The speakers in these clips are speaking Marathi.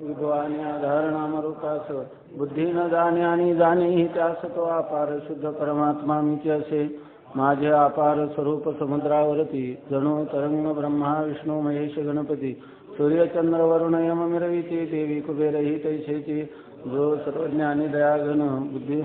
विद्वान्याधारणामरूपास बुद्धी न जाण्यानी जाणेही त्यास तो अपार शुद्ध परमात्मा मीचे असे माझे अपार स्वरूप समुद्रावरती जणू तरंग ब्रह्मा विष्णू महेश गणपती सूर्यचंद्र वरुण यम मिरविती देवी कुबेरही तैसेची जो सर्वज्ञानी दयाघन बुद्धी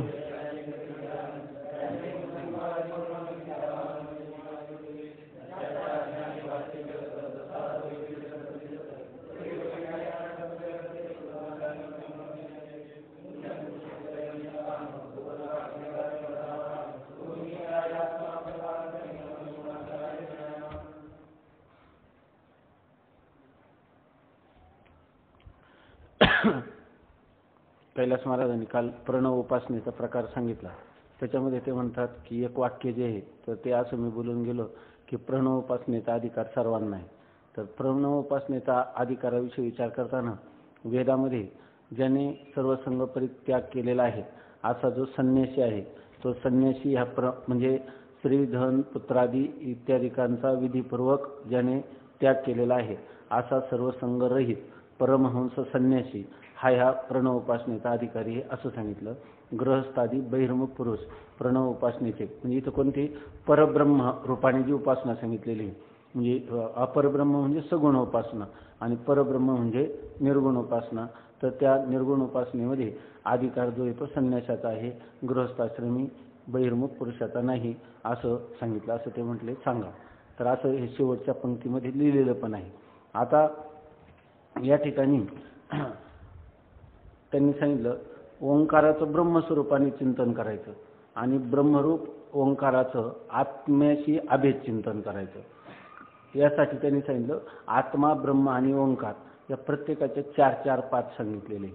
कैलास महाराजांनी काल प्रणव उपासनेचा प्रकार सांगितला. त्याच्यामध्ये ते म्हणतात की एक वाक्य जे आहे तर ते असं मी बोलून गेलो की प्रणव उपासनेचा अधिकार सर्वांना आहे. तर प्रणव उपासनेचा अधिकाराविषयी विचार करताना वेदामध्ये ज्याने सर्व संग परित्याग केलेला आहे असा जो संन्यासी आहे तो संन्यासी हा म्हणजे स्त्री धन पुत्रादी इत्यादिकांचा विधीपूर्वक ज्याने त्याग केलेला आहे असा सर्व संगरहित परमहंस संन्यासी हा ह्या प्रणव उपासनेचा अधिकारी आहे असं सांगितलं. गृहस्थादी बहिर्मुख पुरुष प्रणव उपासनेचे म्हणजे इथं कोणती परब्रह्म रूपाने जी उपासना सांगितलेली आहे म्हणजे अपरब्रह्म म्हणजे सगुण उपासना आणि परब्रह्म म्हणजे निर्गुण उपासना. तर त्या निर्गुण उपासनेमध्ये अधिकार जो येतो संन्यासाचा आहे, गृहस्थाश्रमी बहिर्मुख पुरुषाचा नाही असं सांगितलं. असं ते म्हटले सांगा. तर असं हे शेवटच्या पंक्तीमध्ये लिहिलेलं पण आहे. आता या ठिकाणी त्यांनी सांगितलं ओंकाराचं ब्रह्मस्वरूपाने चिंतन करायचं आणि ब्रह्मरूप ओंकाराचं आत्म्याशी अभेद चिंतन करायचं. यासाठी त्यांनी सांगितलं आत्मा ब्रह्म आणि ओंकार या प्रत्येकाचे 4-4 पाद सांगितलेले.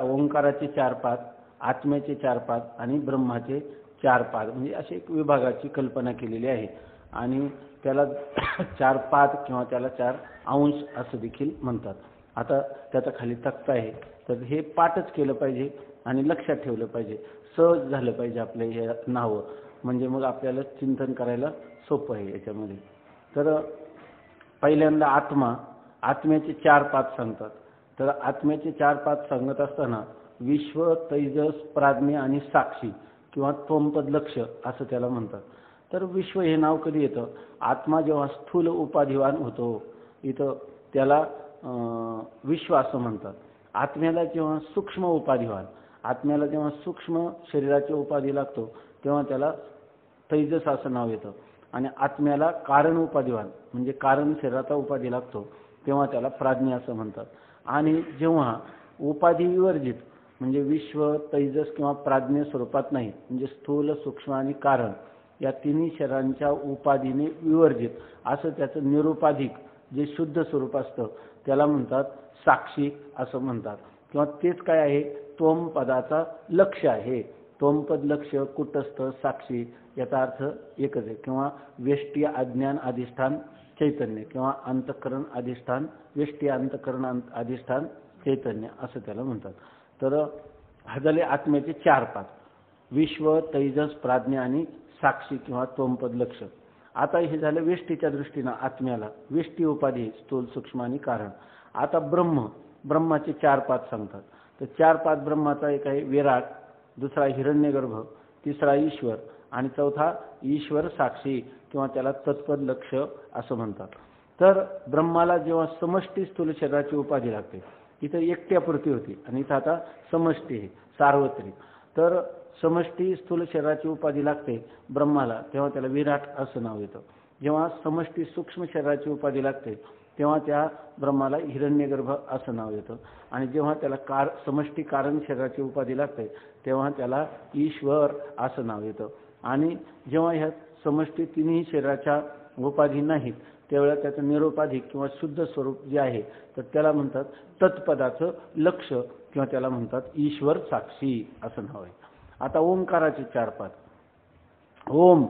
ओंकाराचे 4 पाद, आत्म्याचे 4 पाद आणि ब्रह्माचे 4 पाद म्हणजे अशी एक विभागाची कल्पना केलेली आहे. आणि त्याला 4 पाद किंवा त्याला 4 अंश असं देखील म्हणतात. आता त्याचा खाली तक्ता आहे तर हे पाठच केलं पाहिजे आणि लक्षात ठेवलं पाहिजे, सहज झालं पाहिजे आपलं हे नावं म्हणजे मग आपल्याला चिंतन करायला सोपं आहे याच्यामध्ये. तर पहिल्यांदा आत्म्याचे 4 पाद सांगतात. तर आत्म्याचे 4 पाद सांगत असताना विश्व, तेजस, प्राज्ञ आणि साक्षी किंवा त्वमपद लक्ष असं त्याला म्हणतात. तर विश्व हे नाव कधी येतं? आत्मा जेव्हा स्थूल उपाधिवान होतो इथं त्याला विश्व असं म्हणतात. आत्म्याला जेव्हा सूक्ष्म उपाधिवान, आत्म्याला जेव्हा सूक्ष्म शरीराची उपाधी लागतो तेव्हा त्याला तेजस असं नाव येतं. आणि आत्म्याला कारण उपाधिवान म्हणजे कारण शरीराचा उपाधी लागतो तेव्हा त्याला प्राज्ञ असं म्हणतात. आणि जेव्हा उपाधी विवर्जित म्हणजे विश्व, तेजस किंवा प्राज्ञ स्वरूपात नाही म्हणजे स्थूल, सूक्ष्म आणि कारण या तिन्ही शरीरांच्या उपाधीने विवर्जित असं त्याचं निरुपाधिक जे शुद्ध स्वरूप असतं त्याला म्हणतात साक्षी असं म्हणतात. किंवा तेच काय आहे त्वम पदाचा लक्ष आहे. त्वमपद लक्ष, कुटस्थ, साक्षी याचा अर्थ एकच आहे. किंवा व्यष्टी अज्ञान अधिष्ठान चैतन्य किंवा अंतःकरण अधिष्ठान व्यष्टी अंतःकरण अधिष्ठान चैतन्य असं त्याला म्हणतात. तर हा झाले आत्म्याचे 4 पाद विश्व, तेजस, प्राज्ञ आणि साक्षी किंवा त्वमपद लक्ष. आता हे झालं व्यष्टीच्या दृष्टीनं आत्म्याला व्यष्टी उपाधी स्थूल, सूक्ष्म आणि कारण. आता ब्रह्माचे 4 पाद सांगतात. तर 4 पाद ब्रह्माचा एक आहे विराट, दुसरा हिरण्यगर्भ, तिसरा ईश्वर आणि चौथा ईश्वर साक्षी किंवा त्याला तत्पद लक्ष असं म्हणतात. तर ब्रह्माला जेव्हा समष्टी स्थूल शरीराची उपाधी लागते इथं एकट्यापुरती होती आणि इथं आता समष्टी आहे सार्वत्रिक. तर समष्टी स्थूल शरीराची उपाधी लागते ब्रह्माला तेव्हा त्याला विराट असं नाव येतं. जेव्हा समष्टी सूक्ष्म शरीराची उपाधी लागते तेव्हा त्या ब्रह्माला हिरण्यगर्भ असं नाव येतं. आणि जेव्हा त्याला समष्टी कारण शरीराची उपाधी लागते तेव्हा त्याला ईश्वर असं नाव येतं. आणि जेव्हा ह्या समष्टी तिन्ही शरीराच्या उपाधी नाहीत त्यावेळेला त्याचं निरुपाधिक किंवा शुद्ध स्वरूप जे आहे तर त्याला म्हणतात तत्पदाचं लक्ष किंवा त्याला म्हणतात ईश्वर साक्षी असं नाव आहे. आता ओंकाराचे 4 पाद. ओम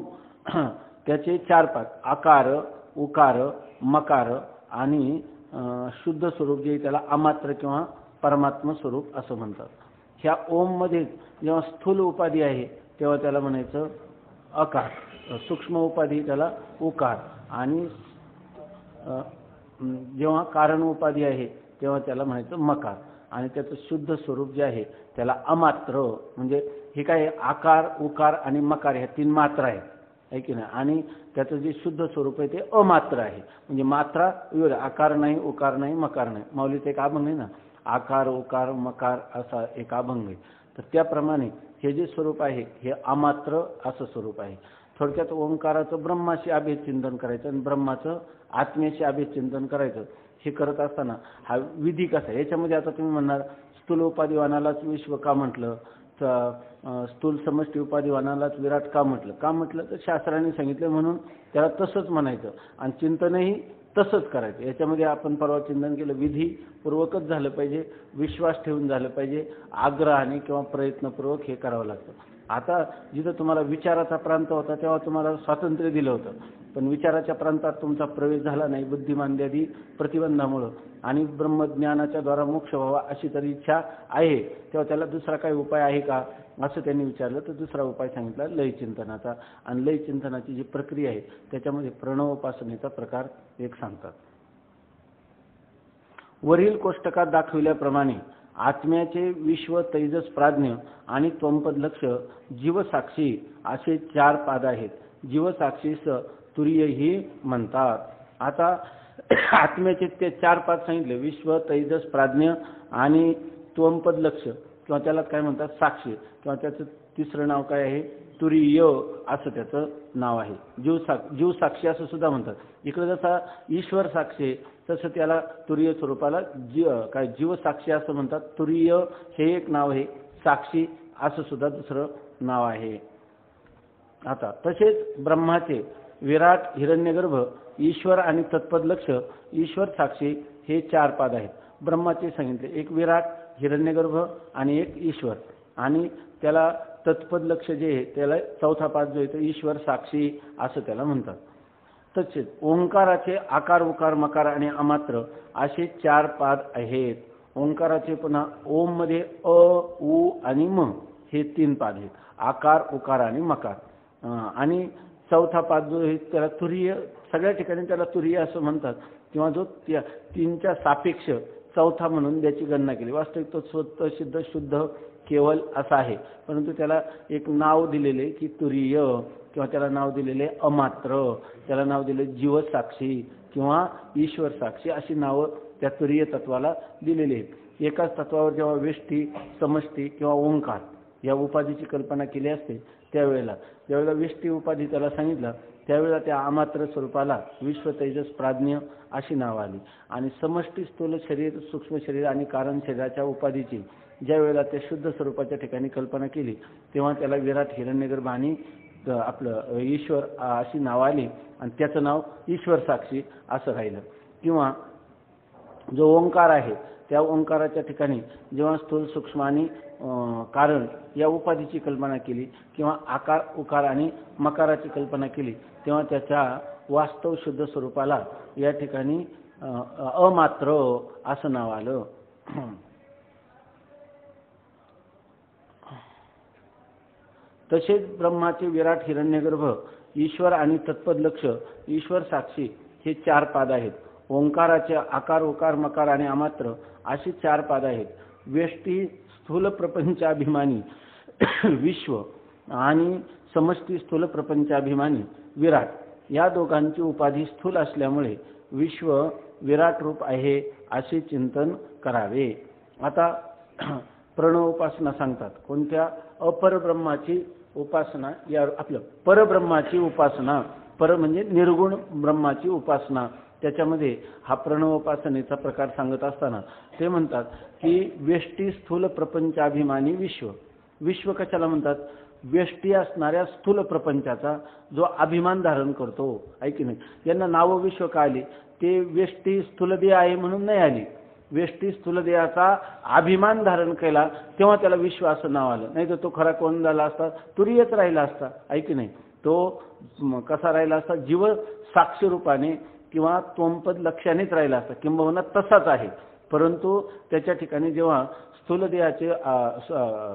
त्याचे 4 पाद आकार, उकार, मकार आणि शुद्ध स्वरूप जे त्याला अमात्र किंवा परमात्मा स्वरूप असं म्हणतात. ह्या ओम मध्ये जेव्हा स्थूल उपाधी आहे तेव्हा त्याला म्हणायचं अकार, सूक्ष्म उपाधी त्याला उकार आणि जेव्हा कारण उपाधी आहे तेव्हा त्याला म्हणायचं मकार, आणि त्याचं शुद्ध स्वरूप जे आहे त्याला अमात्र. म्हणजे हे काय आकार उकार आणि मकार ह्या 3 मात्रा आहेत, आहे की नाही, आणि त्याचं जे शुद्ध स्वरूप आहे ते अमात्र आहे. म्हणजे मात्रा आकार नाही, उकार नाही, मकार नाही. माऊलीचं एक अभंग आहे ना, आकार उकार मकार असा एक अभंग आहे. तर त्याप्रमाणे हे जे स्वरूप आहे हे अमात्र असं स्वरूप आहे. थोडक्यात ओंकाराचं ब्रह्माशी अभेदचिंतन करायचं आणि ब्रह्माचं आत्म्याशी अभेदचिंतन करायचं. हे करत असताना हा विधी कसा आहे याच्यामध्ये, आता तुम्ही म्हणणार स्थूल उपाधिवानालाच विश्व का म्हटलं, स्थूल समष्टी उपाधिवानालाच विराट का म्हटलं तर शास्त्राने सांगितलं म्हणून त्याला तसंच म्हणायचं आणि चिंतनही तसंच करायचं. याच्यामध्ये आपण परवा चिंतन केलं, विधीपूर्वकच झालं पाहिजे, विश्वास ठेवून झालं पाहिजे, आग्रहाने किंवा प्रयत्नपूर्वक हे करावं लागतं. आता जिथं तुम्हाला विचाराचा प्रांत होता तेव्हा तुम्हाला स्वातंत्र्य दिलं होतं, पण विचाराच्या प्रांतात तुमचा प्रवेश झाला नाही बुद्धिमांद्यादी प्रतिबंधामुळं, आणि ब्रह्मज्ञानाच्या द्वारा मोक्ष व्हावा अशी तरी इच्छा आहे, तेव्हा त्याला दुसरा काही उपाय आहे का असं त्यांनी विचारलं. तर दुसरा उपाय सांगितला लयचिंतनाचा, आणि लयचिंतनाची जी प्रक्रिया आहे त्याच्यामध्ये प्रणवोपासनेचा प्रकार एक सांगतात. वरील कोष्टकात दाखविल्याप्रमाणे आत्म्याचे विश्व तैजस प्राज्ञ आणि त्वंपद लक्ष जीवसाक्षी असे 4 पाद आहेत. जीवसाक्षीस तुरीयही म्हणतात. आता आत्म्याचे ते 4 पाद सांगितले, विश्व तैजस प्राज्ञ आणि त्वंपद लक्ष, किंवा त्याला काय म्हणतात साक्षी, किंवा त्याचं तिसरं नाव काय आहे तुरीय असं त्याचं नाव आहे. जीवसाक्षी असं सुद्धा म्हणतात. इकडे जसा ईश्वर साक्षी तसं त्याला तुरीय स्वरूपाला जीवसाक्षी असं म्हणतात. तुरीय हे एक नाव आहे, साक्षी असं सुद्धा दुसरं नाव आहे. आता तसेच ब्रह्माचे विराट, हिरण्यगर्भ, ईश्वर आणि तत्पद लक्ष, ईश्वर साक्षी हे 4 पाद आहेत. ब्रह्माचे सांगितले, एक विराट, हिरण्यगर्भ आणि एक ईश्वर, आणि त्याला तत्पद लक्ष जे आहे त्याला 4था पाद जो आहे तो ईश्वर साक्षी असं त्याला म्हणतात. तसेच ओंकाराचे आकार उकार मकार आणि अमात्र असे 4 पाद आहेत. ओंकाराचे पुन्हा ओम मध्ये अ उ आणि म हे 3 पाद आहेत, आकार उकार आणि मकार. आणि 4था पाद जो आहे त्याला तुरीय, सगळ्या ठिकाणी त्याला तुरीय असं म्हणतात, किंवा जो 3च्या सापेक्ष 4था म्हणून त्याची गणना केली. वास्तविक तो स्वतः सिद्ध शुद्ध केवल असा आहे, परंतु त्याला एक नाव दिलेले की तुरीय, किंवा त्याला नाव दिलेले अमात्र, त्याला नाव दिले जीवसाक्षी किंवा ईश्वर साक्षी अशी नावं त्या तुरीय तत्वाला दिलेली आहेत. एकाच तत्वावर जेव्हा वेष्टी, समष्टी किंवा ओंकार या उपाधीची कल्पना केली असते ज्यावेळेला वेष्टी उपाधी त्याला सांगितलं त्यावेळेला त्या अमात्र स्वरूपाला विश्व तेजस प्राज्ञ अशी नाव आली, आणि समष्टी स्थूल शरीर, सूक्ष्म शरीर आणि कारण शरीराच्या उपाधीची ज्या वेळेला त्या शुद्ध स्वरूपाच्या ठिकाणी कल्पना केली तेव्हा त्याला विराट, हिरण्यगर्भ आणि आपलं ईश्वर अशी नाव आली, आणि त्याचं नाव ईश्वर साक्षी असं राहिलं. किंवा जो ओंकार आहे त्या ओंकाराच्या ठिकाणी जेव्हा स्थूल, सूक्ष्म आणि कारण या उपाधीची कल्पना केली, किंवा आकार उकार आणि मकाराची कल्पना केली, तेव्हा त्याच्या वास्तव शुद्ध स्वरूपाला या ठिकाणी अमात्र असं नाव आलं. तसेच ब्रह्माचे विराट, हिरण्यगर्भ, ईश्वर आणि तत्पद लक्ष, ईश्वर साक्षी हे 4 पाद आहेत. ओंकाराचे आकार उकार मकार आणि अमात्र अशी 4 पाद आहेत. व्यष्टी स्थूल प्रपंचाभिमानी विश्व आणि समष्टी स्थूल प्रपंचाभिमानी विराट या दोघांची उपाधी स्थूल असल्यामुळे विश्व विराट रूप आहे असे चिंतन करावे. आता प्रणव उपासना सांगतात. कोणत्या? अपरब्रह्माची उपासना, या आपलं परब्रह्माची उपासना, पर म्हणजे निर्गुण ब्रह्माची उपासना, त्याच्यामध्ये हा प्रणवोपासनेचा प्रकार सांगत असताना ते म्हणतात की व्यष्टी स्थूल प्रपंचाभिमानी विश्व. विश्व कशाला म्हणतात? व्यष्टी असणाऱ्या स्थूल प्रपंचाचा जो अभिमान धारण करतो, आहे की नाही. यांना नाव विश्व का आली? ते व्यष्टी स्थूलदेह आहे म्हणून नाही आली. व्यष्टी स्थूलदेहाचा अभिमान धारण केला तेव्हा त्याला विश्व असं नाव आलं, नाही तर तो खरा कोण झाला असता? तुरीयच राहिला असता, आहे की नाही. तो कसा राहिला असता? जीव साक्ष रूपाने किंवा त्वंपद लक्ष्यानेच राहिला असता, किंबहुना तसाच आहे. परंतु त्याच्या ठिकाणी जेव्हा स्थूलदेहाचे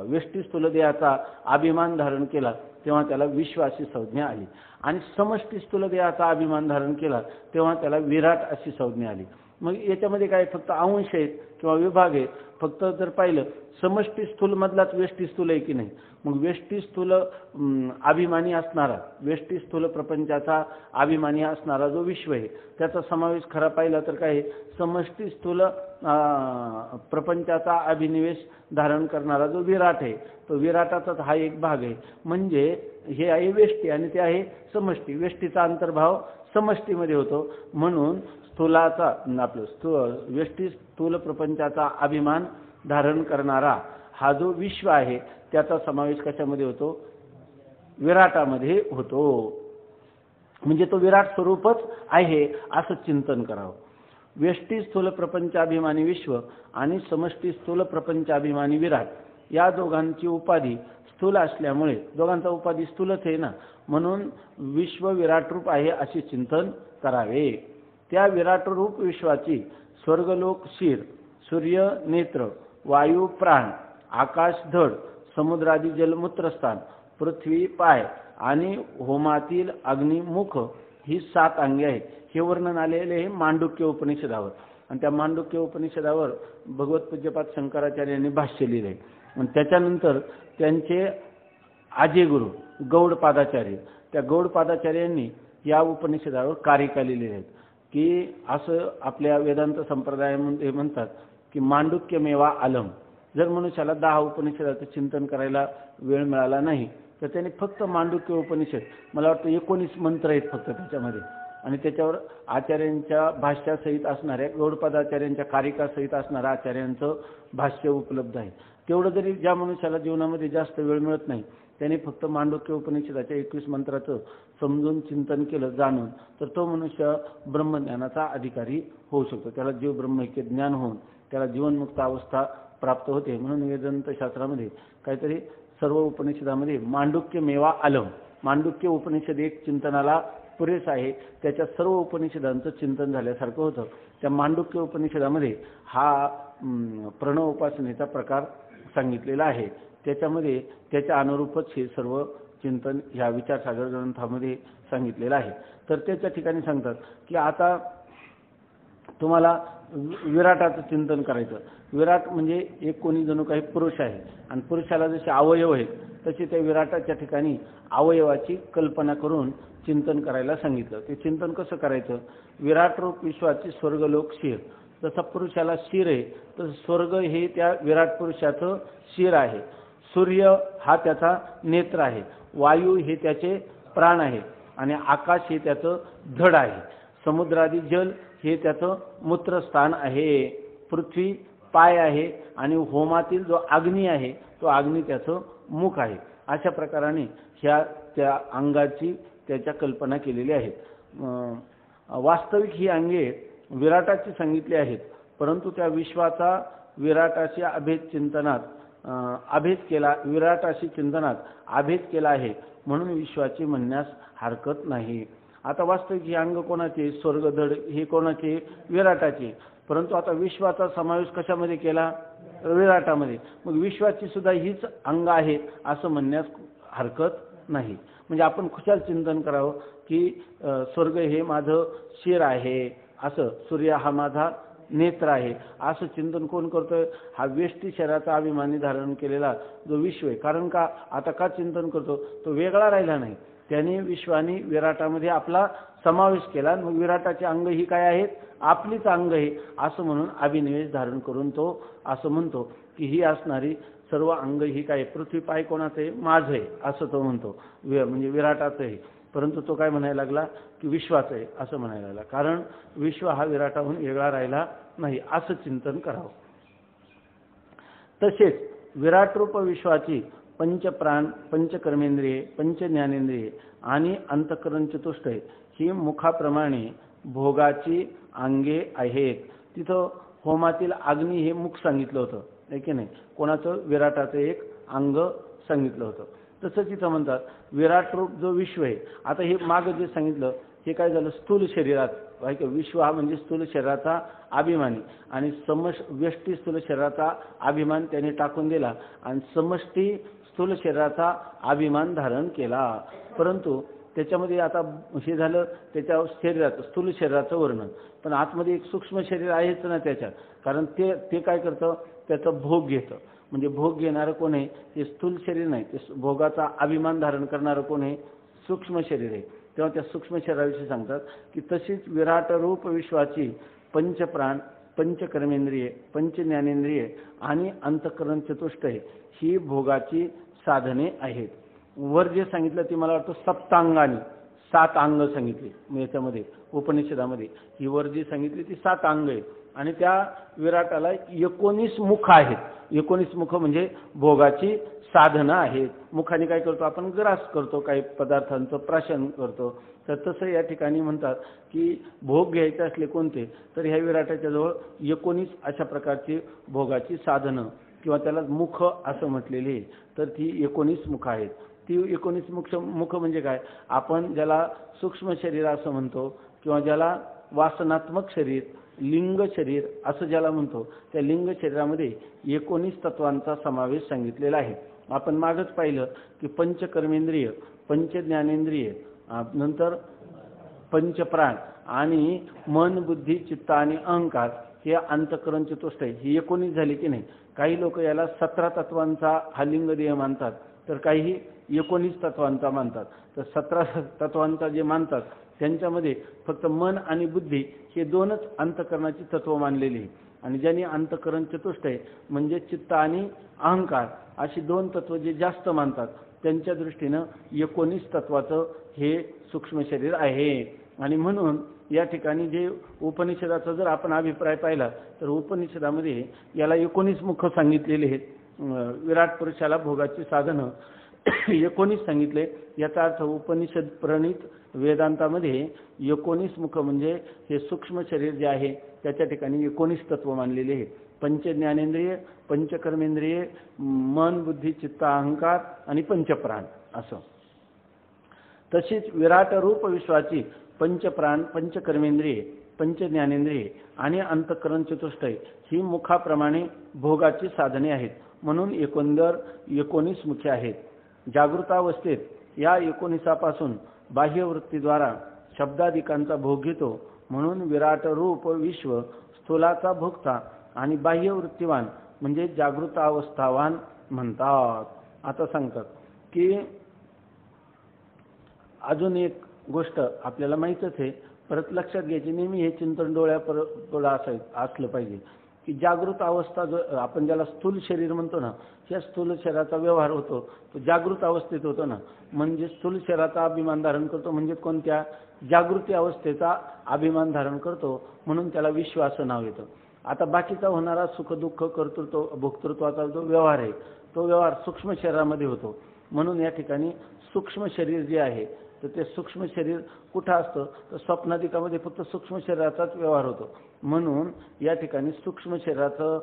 व्यष्टी स्थूलदेहाचा अभिमान धारण केला तेव्हा त्याला विश्व अशी संज्ञा आली, आणि समष्टी स्थूलदेहाचा अभिमान धारण केला तेव्हा त्याला विराट अशी संज्ञा आली. मग याच्यामध्ये काय फक्त अंश आहेत किंवा विभाग आहेत. फक्त जर पाहिलं समष्टी स्थूल मधलाच व्यष्टी स्थूल आहे की नाही, मग व्यष्टी स्थूल अभिमानी असणारा, व्यष्टी स्थूल प्रपंचाचा अभिमानी असणारा जो विश्व आहे त्याचा समावेश खरा पाहिला तर काय, समष्टी स्थूल प्रपंचाचा अभिनिवेश धारण करणारा जो विराट आहे तो विराटाचाच हा एक भाग आहे. म्हणजे हे आहे व्यष्टी आणि ते आहे समष्टी. व्यष्टीचा अंतर्भाव समष्टीमध्ये होतो, म्हणून स्थूलाचा आपलं व्यष्टी स्थूल प्रपंचाचा अभिमान धारण करणारा हा जो विश्व आहे त्याचा समावेश कशामध्ये होतो, विराटामध्ये होतो. म्हणजे तो विराट स्वरूपच आहे असं चिंतन करावं. व्यष्टी स्थूल प्रपंचाभिमानी विश्व आणि समष्टी स्थूल प्रपंचाभिमानी विराट या दोघांची उपाधी स्थूल असल्यामुळे, दोघांचा उपाधी स्थूलच आहे ना, म्हणून विश्व विराट रूप आहे असे चिंतन करावे. त्या विराट रूप विश्वाची स्वर्गलोक शिर, सूर्य नेत्र, वायू प्राण, आकाश धड, समुद्रादी जलमूत्रस्थान, पृथ्वी पाय आणि होमातील अग्निमुख ही 7 अंगे आहेत. हे वर्णन आलेले आहे मांडुक्य उपनिषदावर, आणि त्या मांडुक्य उपनिषदावर भगवत पूज्यपाद शंकराचार्यांनी भाष्य लिहिले आहे. आणि त्याच्यानंतर त्यांचे आजे गुरु गौडपादाचार्य, त्या गौडपादाचार्यांनी या उपनिषदावर कारिका लिहिलेली आहेत की असं आपल्या वेदांत संप्रदायामध्ये म्हणतात की मांडुक्य मेवा आलम. जर मनुष्याला 10 उपनिषदाचं चिंतन करायला वेळ मिळाला नाही तर त्याने फक्त मांडुक्य उपनिषद, मला वाटतं 19 मंत्र आहेत फक्त त्याच्यामध्ये, आणि त्याच्यावर आचार्यांच्या भाष्यासहित असणाऱ्या गौडपादाचार्यांच्या कारिकासहित असणाऱ्या आचार्यांचं भाष्य उपलब्ध आहे. तेवढं जरी ज्या मनुष्याला जीवनामध्ये जास्त वेळ मिळत नाही त्याने फक्त मांडुक्य उपनिषदाच्या 21 मंत्राचं समजून चिंतन केलं जाणून, तर तो मनुष्य ब्रह्मज्ञानाचा अधिकारी होऊ शकतो. त्याला जीव ब्रह्मैक्य ज्ञान होऊन त्याला जीवनमुक्त अवस्था प्राप्त होते. म्हणून वेदांत शास्त्रामध्ये काहीतरी सर्व उपनिषदामध्ये मांडुक्य मेवा आलम, मांडुक्य उपनिषद एक चिंतनाला पुरेस आहे, त्याच्या सर्व उपनिषदांचं चिंतन झाल्यासारखं होतं. त्या मांडुक्य उपनिषदामध्ये हा प्रणव उपासनेचा प्रकार सांगितलेला आहे. त्याच्यामध्ये त्याच्या अनुरूपच हे सर्व चिंतन ह्या विचारसागर ग्रंथामध्ये सांगितलेलं आहे. तर त्याच्या ठिकाणी सांगतात की आता तुम्हाला विराटाचं चिंतन करायचं. विराट म्हणजे एक कोणी जणू काही पुरुष आहे, आणि पुरुषाला जसे अवयव आहेत तसे त्या विराटाच्या ठिकाणी अवयवाची कल्पना करून चिंतन करायला सांगितलं. ते चिंतन कसं करायचं, विराट रूप विश्वाची स्वर्गलोक शिर, जसा पुरुषाला शिर आहे तसं स्वर्ग हे त्या विराट पुरुषाचं शिर आहे. सूर्य हा त्याचा नेत्र आहे, वायू हे त्याचे प्राण आहे, आणि आकाश हे त्याचं धड आहे, समुद्रादी जल हे त्याचं मूत्रस्थान आहे, पृथ्वी पाय आहे, आणि होमातील जो अग्नी आहे तो अग्नी त्याचं मुख आहे. अशा प्रकाराने ह्या त्या अंगाची त्याच्या कल्पना केलेली आहेत. वास्तविक ही अंगे विराटाची सांगितली आहेत, परंतु त्या विश्वाचा विराटाशी अभेद चिंतनात अभेद केला, विराटाशी चिंतनात अभेद केला आहे, म्हणून विश्वाची म्हणण्यास हरकत नाही. आता वास्तविक ही अंग कोणाचे, स्वर्गधड हे कोणाचे, विराटाचे, परंतु आता विश्वाचा समावेश कशामध्ये केला, विराटामध्ये. मग विश्वाची सुद्धा हीच अंग आहे असं म्हणण्यास हरकत नाही. म्हणजे आपण खुशाल चिंतन करावं की स्वर्ग हे माझं शिर आहे, असं सूर्य हा माझा नेत्र आहे असं चिंतन कोण करतोय, हा व्यष्टी शरीराचा अभिमानी धारण केलेला जो विश्व आहे. कारण का आता का चिंतन करतो, तो वेगळा राहिला नाही, त्याने विश्वानी विराटामध्ये आपला समावेश केला. मग विराटाचे अंग ही काय आहेत, आपलीच अंग आहे असं म्हणून अभिनिवेश धारण करून तो असं म्हणतो की ही असणारी सर्व अंग ही काय, पृथ्वी पाय कोणाचं आहे, माझं आहे असं तो म्हणतो, म्हणजे विराटाचं आहे. परंतु तो काय म्हणायला लागला की विश्वाचं आहे असं म्हणायला लागला, कारण विश्व हा विराटाहून वेगळा राहिला नाही असं चिंतन करावं. तसेच विराट रूप विश्वाची पंचप्राण, पंचकर्मेंद्रिये, पंचज्ञानेंद्रिये आणि अंतःकरण चतुष्टय ही मुखाप्रमाणे भोगाची अंगे आहेत. तिथं होमातील अग्नी हे मुख सांगितलं होतं, आहे की नाही, कोणाचं, विराटाचं एक अंग सांगितलं होतं. तसंच इथं म्हणतात विराट रूप जो विश्व आहे. आता हे मागं जे सांगितलं हे काय झालं, स्थूल शरीरात विश्व हा म्हणजे स्थूल शरीराचा अभिमानी आणि व्यष्टी स्थूल शरीराचा अभिमान त्याने टाकून दिला आणि समष्टी स्थूल शरीराचा अभिमान धारण केला. परंतु त्याच्यामध्ये आता हे झालं त्याच्या शरीराचं स्थूल शरीराचं वर्णन, पण आतमध्ये एक सूक्ष्म शरीर आहेच ना त्याच्यात, कारण ते काय करतं, त्याचा भोग घेतं. म्हणजे भोग घेणारं कोण आहे, ते स्थूल शरीर नाही, ते भोगाचा अभिमान धारण करणारं कोण आहे, सूक्ष्म शरीर आहे. तेव्हा त्या सूक्ष्म शरीराविषयी सांगतात की तशीच विराट रूप विश्वाची पंचप्राण, पंचकर्मेंद्रिये, पंचज्ञानेंद्रिये आणि अंतःकरण चतुष्टय ही भोगाची साधने आहेत. वर जे सांगितलं ते मला वाटतं सप्तांगाने 7 अंग सांगितली याच्यामध्ये उपनिषदामध्ये. ही वर जी सांगितली ती 7 अंग आहे आणि त्या विराटाला 19 मुख आहेत. 19 मुख म्हणजे भोगाची साधनं आहेत. मुखाने काय करतो आपण, ग्रास करतो, काही पदार्थांचं प्राशन करतो. तर तसं या ठिकाणी म्हणतात की भोग घ्यायचे असले कोणते, तर ह्या विराटाच्या जवळ 19 अशा प्रकारची भोगाची साधनं किंवा त्याला मुख असं म्हटलेली आहे. तर ती 19 मुख आहेत. ती 19 मुख म्हणजे काय, आपण ज्याला सूक्ष्म शरीर असं म्हणतो किंवा ज्याला वासनात्मक शरीर, लिंग शरीर असं ज्याला म्हणतो, त्या लिंग शरीरामध्ये 19 तत्वांचा समावेश सांगितलेला आहे. आपण मागच पाहिलं की पंचकर्मेंद्रिय, पंचज्ञानेंद्रिय, नंतर पंचप्राण आणि मन, बुद्धी, चित्त आणि अहंकार हे अंतःकरण चतुष्टय ही 19 झाली की नाही. काही लोक याला 17 तत्वांचा हा लिंगदेह मानतात, तर काही 19 तत्वांचा मानतात. तर 17 तत्वांचा जे मानतात त्यांच्यामध्ये फक्त मन आणि बुद्धी हे 2च अंतःकरणाची तत्व मानलेली आहे. आणि ज्यांनी अंतःकरण चतुष्टय म्हणजे चित्त आणि अहंकार अशी 2 तत्व जे जास्त मानतात त्यांच्या दृष्टीनं 19 तत्वाचं हे सूक्ष्म शरीर आहे. आणि म्हणून या ठिकाणी जे उपनिषदाचा जर आपण अभिप्राय पाहिला तर उपनिषदामध्ये याला 19 मुख सांगितलेले आहेत. विराट पुरुषाला भोगाची साधनं 19 सांगितले. याचा अर्थ उपनिषद प्रणीत वेदांतामध्ये 19 मुख म्हणजे हे सूक्ष्म शरीर जे आहे त्याच्या ठिकाणी 19 तत्व मानलेले आहे. पंचज्ञानेंद्रिय, पंचकर्मेंद्रिय, मन, बुद्धी, चित्त, अहंकार आणि पंचप्राण असं. तशीच विराट रूप विश्वाची पंचप्राण, पंचकर्मेंद्रिय, पंचज्ञानेंद्रिय आणि अंतःकरण चतुष्टय ही मुखाप्रमाणे भोगाची साधने आहेत. म्हणून एकंदर 19 मुखे आहेत. जागृतावस्थेत या 19पासून बाह्यवृत्तीद्वारा शब्दादिकांचा भोग घेतो. म्हणून विराट रूप विश्व स्थूलाचा भोगता आणि बाह्यवृत्तीवान म्हणजे जागृतावस्थावान म्हणतात. आता सांगतात की अजून एक गोष्ट आपल्याला माहीतच आहे, परत लक्षात घ्यायची, नेहमी हे चिंतन डोळ्यापुढं असलं पाहिजे की जागृत अवस्था जो आपण ज्याला स्थूल शरीर म्हणतो ना, त्या स्थूल शरीराचा व्यवहार होतो तो जागृत अवस्थेत होतो ना. म्हणजे स्थूल शरीराचा अभिमान धारण करतो म्हणजे कोणत्या, जागृती अवस्थेचा अभिमान धारण करतो, म्हणून त्याला विश्व असं नाव येतं. आता बाकीचा होणारा सुखदुःख कर्तृत्व भोक्तृत्वाचा जो व्यवहार आहे तो व्यवहार सूक्ष्म शरीरामध्ये होतो. म्हणून या ठिकाणी सूक्ष्म शरीर जे आहे तर ते सूक्ष्म शरीर कुठं असतं तर स्वप्नादिकामध्ये फक्त सूक्ष्म शरीराचाच व्यवहार होतो. म्हणून या ठिकाणी सूक्ष्म शरीराचं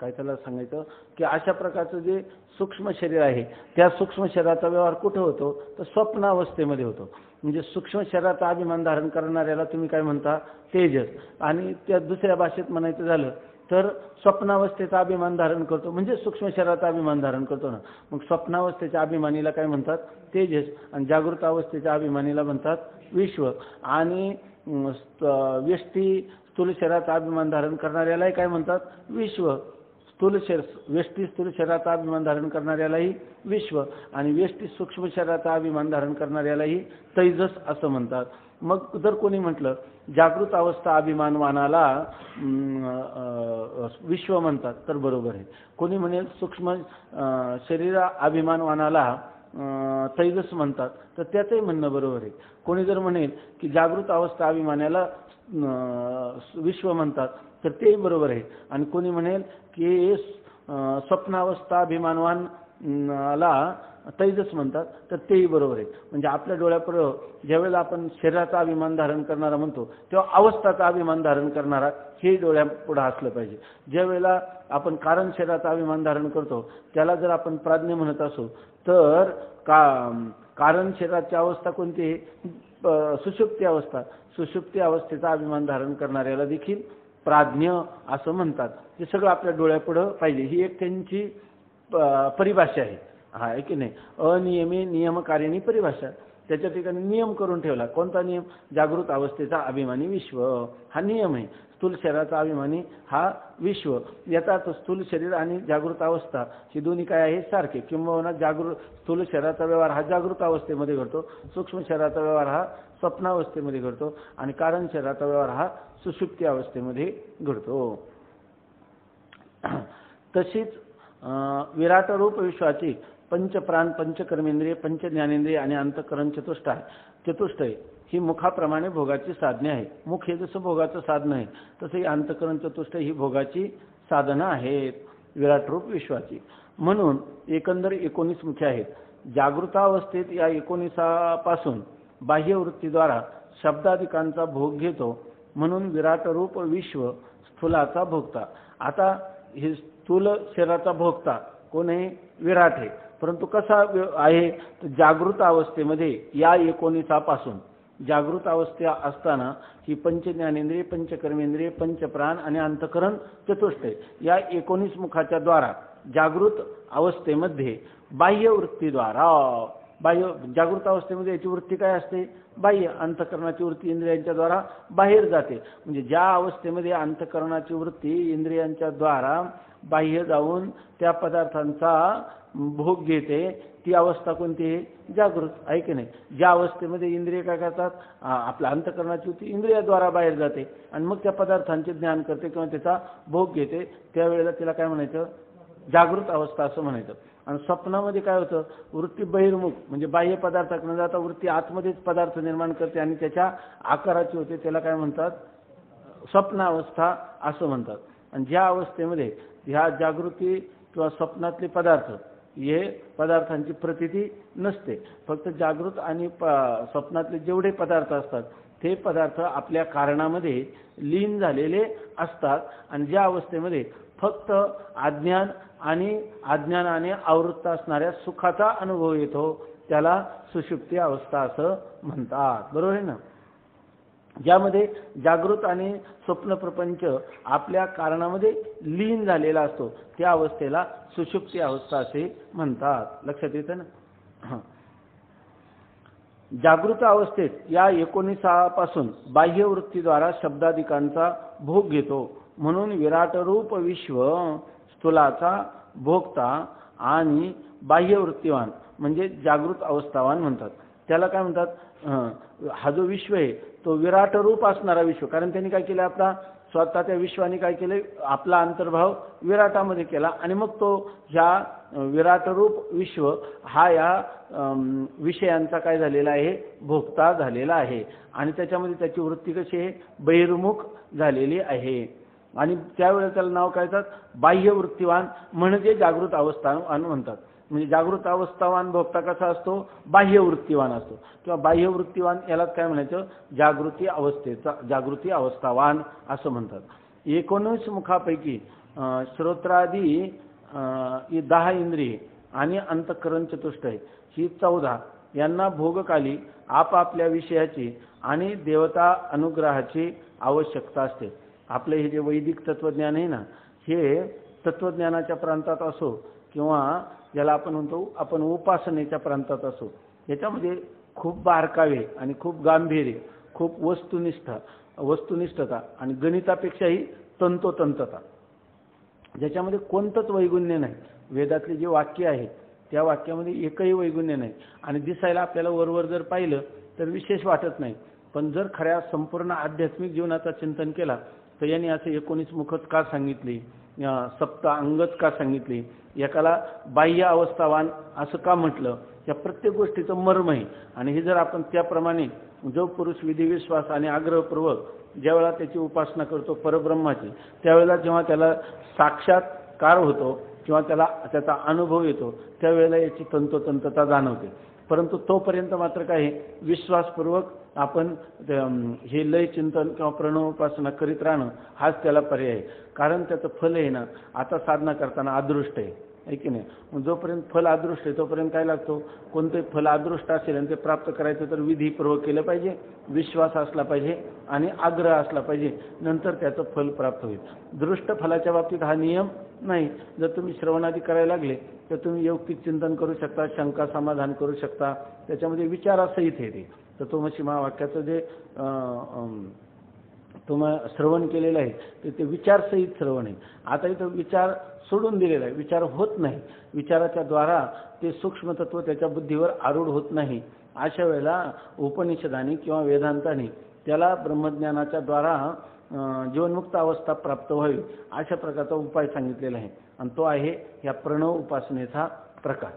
काय त्याला सांगायचं की अशा प्रकारचं जे सूक्ष्म शरीर आहे त्या सूक्ष्म शरीराचा व्यवहार कुठं होतो तर स्वप्नावस्थेमध्ये होतो. म्हणजे सूक्ष्म शरीराचा अभिमान धारण करणाऱ्याला तुम्ही काय म्हणता, तेजस. आणि त्या दुसऱ्या भाषेत म्हणायचं झालं तर स्वप्नावस्थेचा अभिमान धारण करतो म्हणजे सूक्ष्म शरीराचा अभिमान धारण करतो ना. मग स्वप्नावस्थेच्या अभिमानीला काय म्हणतात, तेजस. आणि जागृत अवस्थेच्या अभिमानीला म्हणतात विश्व. आणि व्यष्टी स्थूल शरीराचा अभिमान धारण करणाऱ्यालाही काय म्हणतात, विश्व. व्यष्टी स्थूल शरीराचा अभिमान धारण करणाऱ्यालाही विश्व आणि व्यष्टी सूक्ष्म शरीराचा अभिमान धारण करणाऱ्यालाही तेजस असं म्हणतात. मग जर कोणी म्हटलं जागृत अवस्था अभिमानवानाला विश्व म्हणतात तर बरोबर आहे. कोणी म्हणेल सूक्ष्म शरीरा अभिमानवानाला तेजस म्हणतात तर त्याचंही म्हणणं बरोबर आहे. कोणी जर म्हणेल की जागृत अवस्था अभिमानाला विश्व म्हणतात तर तेही बरोबर आहे. आणि कोणी म्हणेल की स्वप्नावस्था अभिमानवानला तेजस म्हणतात तर तेही बरोबर आहे. म्हणजे आपल्या डोळ्यापुढं ज्यावेळेला आपण शरीराचा अभिमान धारण करणारा म्हणतो तेव्हा अवस्थाचा अभिमान धारण करणारा हे डोळ्यापुढं असलं पाहिजे. ज्यावेळेला आपण कारण शरीराचा अभिमान धारण करतो त्याला जर आपण प्राज्ञ म्हणत असू तर कारण शरीराची अवस्था कोणती आहे, सुषुप्ती अवस्था, सुषुप्ती अवस्थेचा अभिमान धारण करणाऱ्याला देखील प्राज्ञ असं म्हणतात. हे सगळं आपल्या डोळ्यापुढं पाहिजे. ही एक त्यांची परिभाषा आहे. हा आहे की नाही. अनियमी नियमकारिणी परिभाषा. त्याच्या ठिकाणी नियम करून ठेवला. कोणता नियम? जागृत अवस्थेचा अभिमानी विश्व हा नियम आहे. स्थूल शरीराचा अभिमानी हा विश्व. याचा अर्थ स्थूल शरीर आणि जागृत अवस्था ही दोन्ही काय आहे? सारखे. किंवा स्थूल शरीराचा व्यवहार हा जागृत अवस्थेमध्ये घडतो, सूक्ष्म शरीराचा व्यवहार हा स्वप्नावस्थेमध्ये घडतो आणि कारण शरीराचा व्यवहार हा सुषुप्ती अवस्थेमध्ये घडतो. तशीच विराट रूप विश्वाची पंचप्राण, पंचकर्मेंद्रिय, पंचज्ञानेंद्रिय आणि अंतःकरण चतुष्टय ही मुखाप्रमाणे भोगाची साधने आहे. मुख हे जसं भोगाचं साधन आहे तसं ही अंतःकरण चतुष्टय ही भोगाची साधनं आहेत विराट रूप विश्वाची. म्हणून एकंदर 19 मुखे आहेत. जागृतावस्थेत या 19 पासून बाह्यवृत्तीद्वारा शब्दाधिकांचा भोग घेतो म्हणून विराट रूप विश्व स्थूलाचा भोगता. आता हे स्थूल शरीराचा भोगता कोण आहे? विराट आहे. परंतु कसा आहे? तर जागृत अवस्थेमध्ये या 19 पासून जागृत अवस्थे असताना ही पंचज्ञानेंद्रिय, पंचकर्मेंद्रिय, पंचप्राण आणि अंतःकरण चतुष्टय या 19 मुखाच्या द्वारा जागृत अवस्थेमध्ये बाह्यवृत्तीद्वारा जागृत अवस्थेमध्ये याची वृत्ती काय असते? बाह्य. अंतःकरणाची वृत्ती इंद्रियांच्या द्वारा बाहेर जाते. म्हणजे ज्या अवस्थेमध्ये अंतःकरणाची वृत्ती इंद्रियांच्या द्वारा बाह्य जाऊन त्या पदार्थांचा भोग घेते ती अवस्था कोणती आहे? जागृत. आहे की नाही. ज्या अवस्थेमध्ये इंद्रिय काय करतात? आपल्या अंतःकरणाची वृत्ती इंद्रियाद्वारा बाहेर जाते आणि मग त्या पदार्थांचे ज्ञान करते किंवा त्याचा भोग घेते, त्यावेळेला तिला काय म्हणायचं? जागृत अवस्था असं म्हणायचं. आणि स्वप्नामध्ये काय होतं? वृत्ती बहिर्मुख म्हणजे बाह्य पदार्थाकडे जाता वृत्ती आतमध्येच पदार्थ निर्माण करते आणि त्याच्या आकाराची होते, त्याला काय म्हणतात? स्वप्नावस्था असं म्हणतात. आणि ज्या अवस्थेमध्ये ह्या जागृती किंवा स्वप्नातले पदार्थ हे पदार्थांची प्रतीती नसते, फक्त जागृत आणि स्वप्नातले जेवढे पदार्थ असतात ते पदार्थ आपल्या कारणामध्ये लीन झालेले असतात. आणि ज्या अवस्थेमध्ये फक्त अज्ञान आणि अज्ञानाने आवृत्त असणाऱ्या सुखाचा अनुभव येतो त्याला सुषुप्ती अवस्था असं म्हणतात. बरोबर आहे ना. ज्यामध्ये जागृत आणि स्वप्न प्रपंच आपल्या कारणामध्ये लीन झालेला असतो त्या अवस्थेला सुषुप्ती अवस्था असे म्हणतात. लक्षात येतं ना. जागृत अवस्थेत या 19 पासून बाह्यवृत्तीद्वारा शब्दाधिकांचा भोग घेतो म्हणून विराट रूप विश्व स्थूलाचा भोगता आणि बाह्यवृत्तीवान म्हणजे जागृत अवस्थावान म्हणतात. त्याला काय म्हणतात? हा जो विश्व आहे तो विराट रूप असणारा विश्व. कारण त्यांनी काय केलं? आपला स्वतः त्या विश्वाने काय केलं? आपला अंतर्भाव विराटामध्ये केला आणि मग तो ह्या विराट रूप विश्व हा या विषयांचा काय झालेला आहे? भोगता झालेला आहे. आणि त्याच्यामध्ये त्याची वृत्ती कशी आहे? बहिर्मुख झालेली आहे. आणि त्यावेळेला त्याला नाव काय देतात? बाह्यवृत्तीवान म्हणजे जागृत अवस्थावान म्हणतात. म्हणजे जागृत अवस्थावान भोगता कसा असतो? बाह्यवृत्तीवान असतो. किंवा बाह्यवृत्तीवान यालाच काय म्हणायचं? जागृती अवस्थावान असं म्हणतात. 19 मुखापैकी श्रोत्रादी 10 इंद्रिये आणि अंतःकरण चतुष्टय ही 14 यांना भोगकाली आपापल्या विषयाची आणि देवता अनुग्रहाची आवश्यकता असते. आपले हे जे वैदिक तत्वज्ञान आहे ना, हे तत्वज्ञानाच्या प्रांतात असो किंवा ज्याला आपण म्हणतो आपण उपासनेच्या प्रांतात असो, याच्यामध्ये खूप बारकावे आणि खूप गांभीर्य, खूप वस्तुनिष्ठता आणि गणितापेक्षाही तंतोतंतता, ज्याच्यामध्ये कोणतंच वैगुण्य नाही. वेदातले जे वाक्य आहे त्या वाक्यामध्ये एकही वैगुण्य नाही आणि दिसायला आपल्याला वरवर जर पाहिलं तर विशेष वाटत नाही. पण जर खऱ्या संपूर्ण आध्यात्मिक जीवनाचा चिंतन केला तर यांनी असे 19 मुखच का सांगितली, 7 अंगच का सांगितली, एकाला बाह्य अवस्थावान असं का म्हटलं, या प्रत्येक गोष्टीचं मर्म आहे. आणि हे जर आपण त्याप्रमाणे जो पुरुष विधिविश्वास आणि आग्रहपूर्वक ज्यावेळेला त्याची उपासना करतो परब्रह्माची, त्यावेळेला जेव्हा त्याला साक्षात्कार होतो किंवा त्याला त्याचा अनुभव येतो त्यावेळेला याची तंतोतंतता जाणवते. परंतु तोपर्यंत मात्र काय विश्वासपूर्वक आपण हे लय चिंतन किंवा प्रणवोपासना करीत राहणं हाच त्याला पर्याय आहे. कारण त्याचं फल आहे ना आता साधना करताना अदृष्ट आहे. आहे की नाही. मग जोपर्यंत फल अदृष्ट आहे तोपर्यंत काय लागतो, कोणते फल अदृष्ट असेल आणि ते प्राप्त करायचं तर विधीपूर्वक केलं पाहिजे, विश्वास असला पाहिजे आणि आग्रह असला पाहिजे, नंतर त्याचं फल प्राप्त होईल. दृष्ट फलाच्या बाबतीत हा नियम नाही. जर तुम्ही श्रवणादी करायला लागले तर तुम्ही यौक्तिक चिंतन करू शकता, शंका समाधान करू शकता, त्याच्यामध्ये विचारासहित येते. तर तो मशी महावाक्याचं जे तुम्हाला श्रवण केलेलं आहे ते विचारसहित श्रवण आहे. आता इथं विचार सोडून दिलेला आहे, विचार होत नाही, विचाराच्या द्वारा ते सूक्ष्म तत्व त्याच्या बुद्धीवर आरूढ होत नाही. अशा वेळेला उपनिषदांनी किंवा वेदांतांनी त्याला ब्रह्मज्ञानाच्या द्वारा जीवनमुक्त अवस्था प्राप्त व्हावी अशा प्रकारचा उपाय सांगितलेला आहे, आणि तो आहे या प्रणव उपासनेचा प्रकार.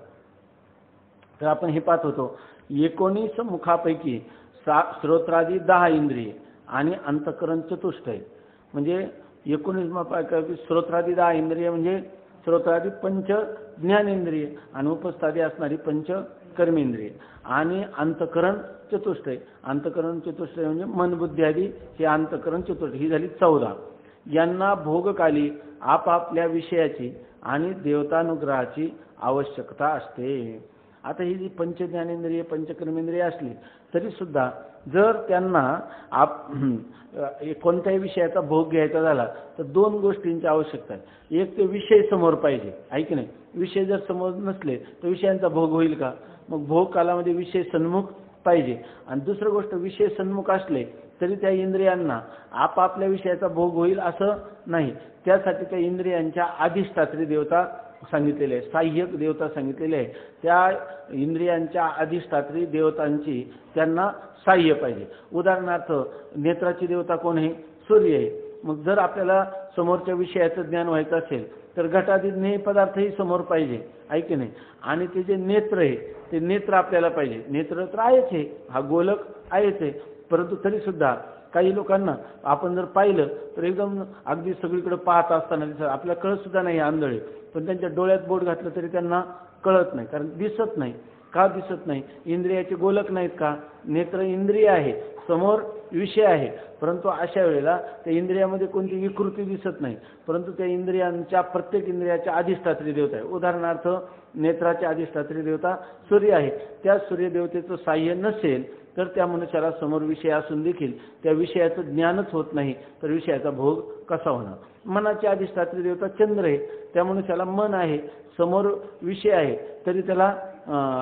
तर आपण हे पाहत होतो 19 मुखापैकी श्रोत्रादी 10 इंद्रिय आणि अंतःकरण चतुष्टय, म्हणजे 19 श्रोत्रादी 10 इंद्रिय म्हणजे श्रोत्रादी 5 ज्ञानेंद्रिय आणि उपस्थादी असणारी 5 कर्मेंद्रिय आणि अंतःकरण चतुष्टय. अंतःकरण चतुष्टय म्हणजे मन बुद्धी आदी हे अंतःकरण चतुष्टय, ही झाली 14. यांना भोगकाली आपापल्या विषयाची आणि देवतानुग्रहाची आवश्यकता असते. आता ही जी 5 ज्ञानेंद्रिय 5 कर्मेंद्रिय असली तरी सुद्धा जर त्यांना कोणत्याही विषयाचा भोग घ्यायचा झाला तर 2 गोष्टींची आवश्यकता आहे. एक ते विषय समोर पाहिजे, आहे की नाही. विषय जर समोर नसले तर विषयांचा भोग होईल का. मग भोग कालामध्ये विषय सन्मुख पाहिजे. आणि दुसरी गोष्ट, विषय सन्मुख असले तरी त्या इंद्रियांना आपापल्या विषयाचा भोग होईल असं नाही. त्यासाठी त्या इंद्रियांच्या अधिष्ठात्री देवता सांगितलेले आहे, सहाय्यक देवता सांगितलेले आहे. त्या इंद्रियांच्या अधिष्ठात्री देवतांची त्यांना सहाय्य पाहिजे. उदाहरणार्थ नेत्राची देवता कोण आहे, सूर्य आहे. मग जर आपल्याला समोरच्या विषयाचं ज्ञान व्हायचं असेल तर घटादी ज्ञेय पदार्थही समोर पाहिजे, आहे की नाही. आणि ते जे नेत्र आहे ते नेत्र आपल्याला पाहिजे. नेत्र तर आहेच आहे, हा गोलक आहेच आहे, परंतु तरी सुद्धा काही लोकांना आपण जर पाहिलं तर एकदम अगदी सगळीकडे पाहत असताना दिसत, आपल्याला कळत सुद्धा नाही अंधळे, पण त्यांच्या डोळ्यात बोट घातलं तरी त्यांना कळत नाही, कारण दिसत नाही. का दिसत नाही, इंद्रियाचे गोलक नाहीत का. नेत्र इंद्रिय आहे, समोर विषय आहे, परंतु अशा वेळेला त्या इंद्रियामध्ये कोणती विकृती दिसत नाही, परंतु त्या इंद्रियांच्या प्रत्येक इंद्रियाच्या अधिष्ठात्री देवता आहे. उदाहरणार्थ नेत्राच्या अधिष्ठात्री देवता सूर्य आहे. त्या सूर्यदेवतेचं साह्य नसेल तर त्या मनुष्याला समोर विषय असून देखील त्या विषयाचं ज्ञानच होत नाही, तर विषयाचा भोग कसा होणार. मनाची अधिष्ठात्री देवता चंद्र आहे. त्या मनुष्याला मन आहे, समोर विषय आहे, तरी त्याला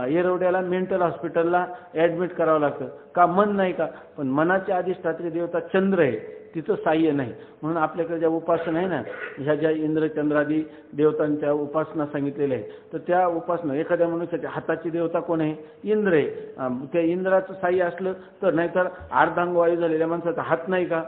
येरवड्याला मेंटल हॉस्पिटलला ॲडमिट करावं लागतं. का, मन नाही का. पण मनाची अधिष्ठात्री देवता चंद्र आहे, तिचं साह्य नाही. म्हणून आपल्याकडे ज्या उपासना आहे ना, ह्या ज्या इंद्रचंद्रादी देवतांच्या उपासना सांगितलेल्या आहे, तर त्या उपासना एखाद्या मनुष्याच्या हाताची देवता कोण आहे, इंद्र आहे. त्या इंद्राचं साह्य असलं तर, नाहीतर अर्धांगवायू झालेल्या माणसाचा हात नाही का,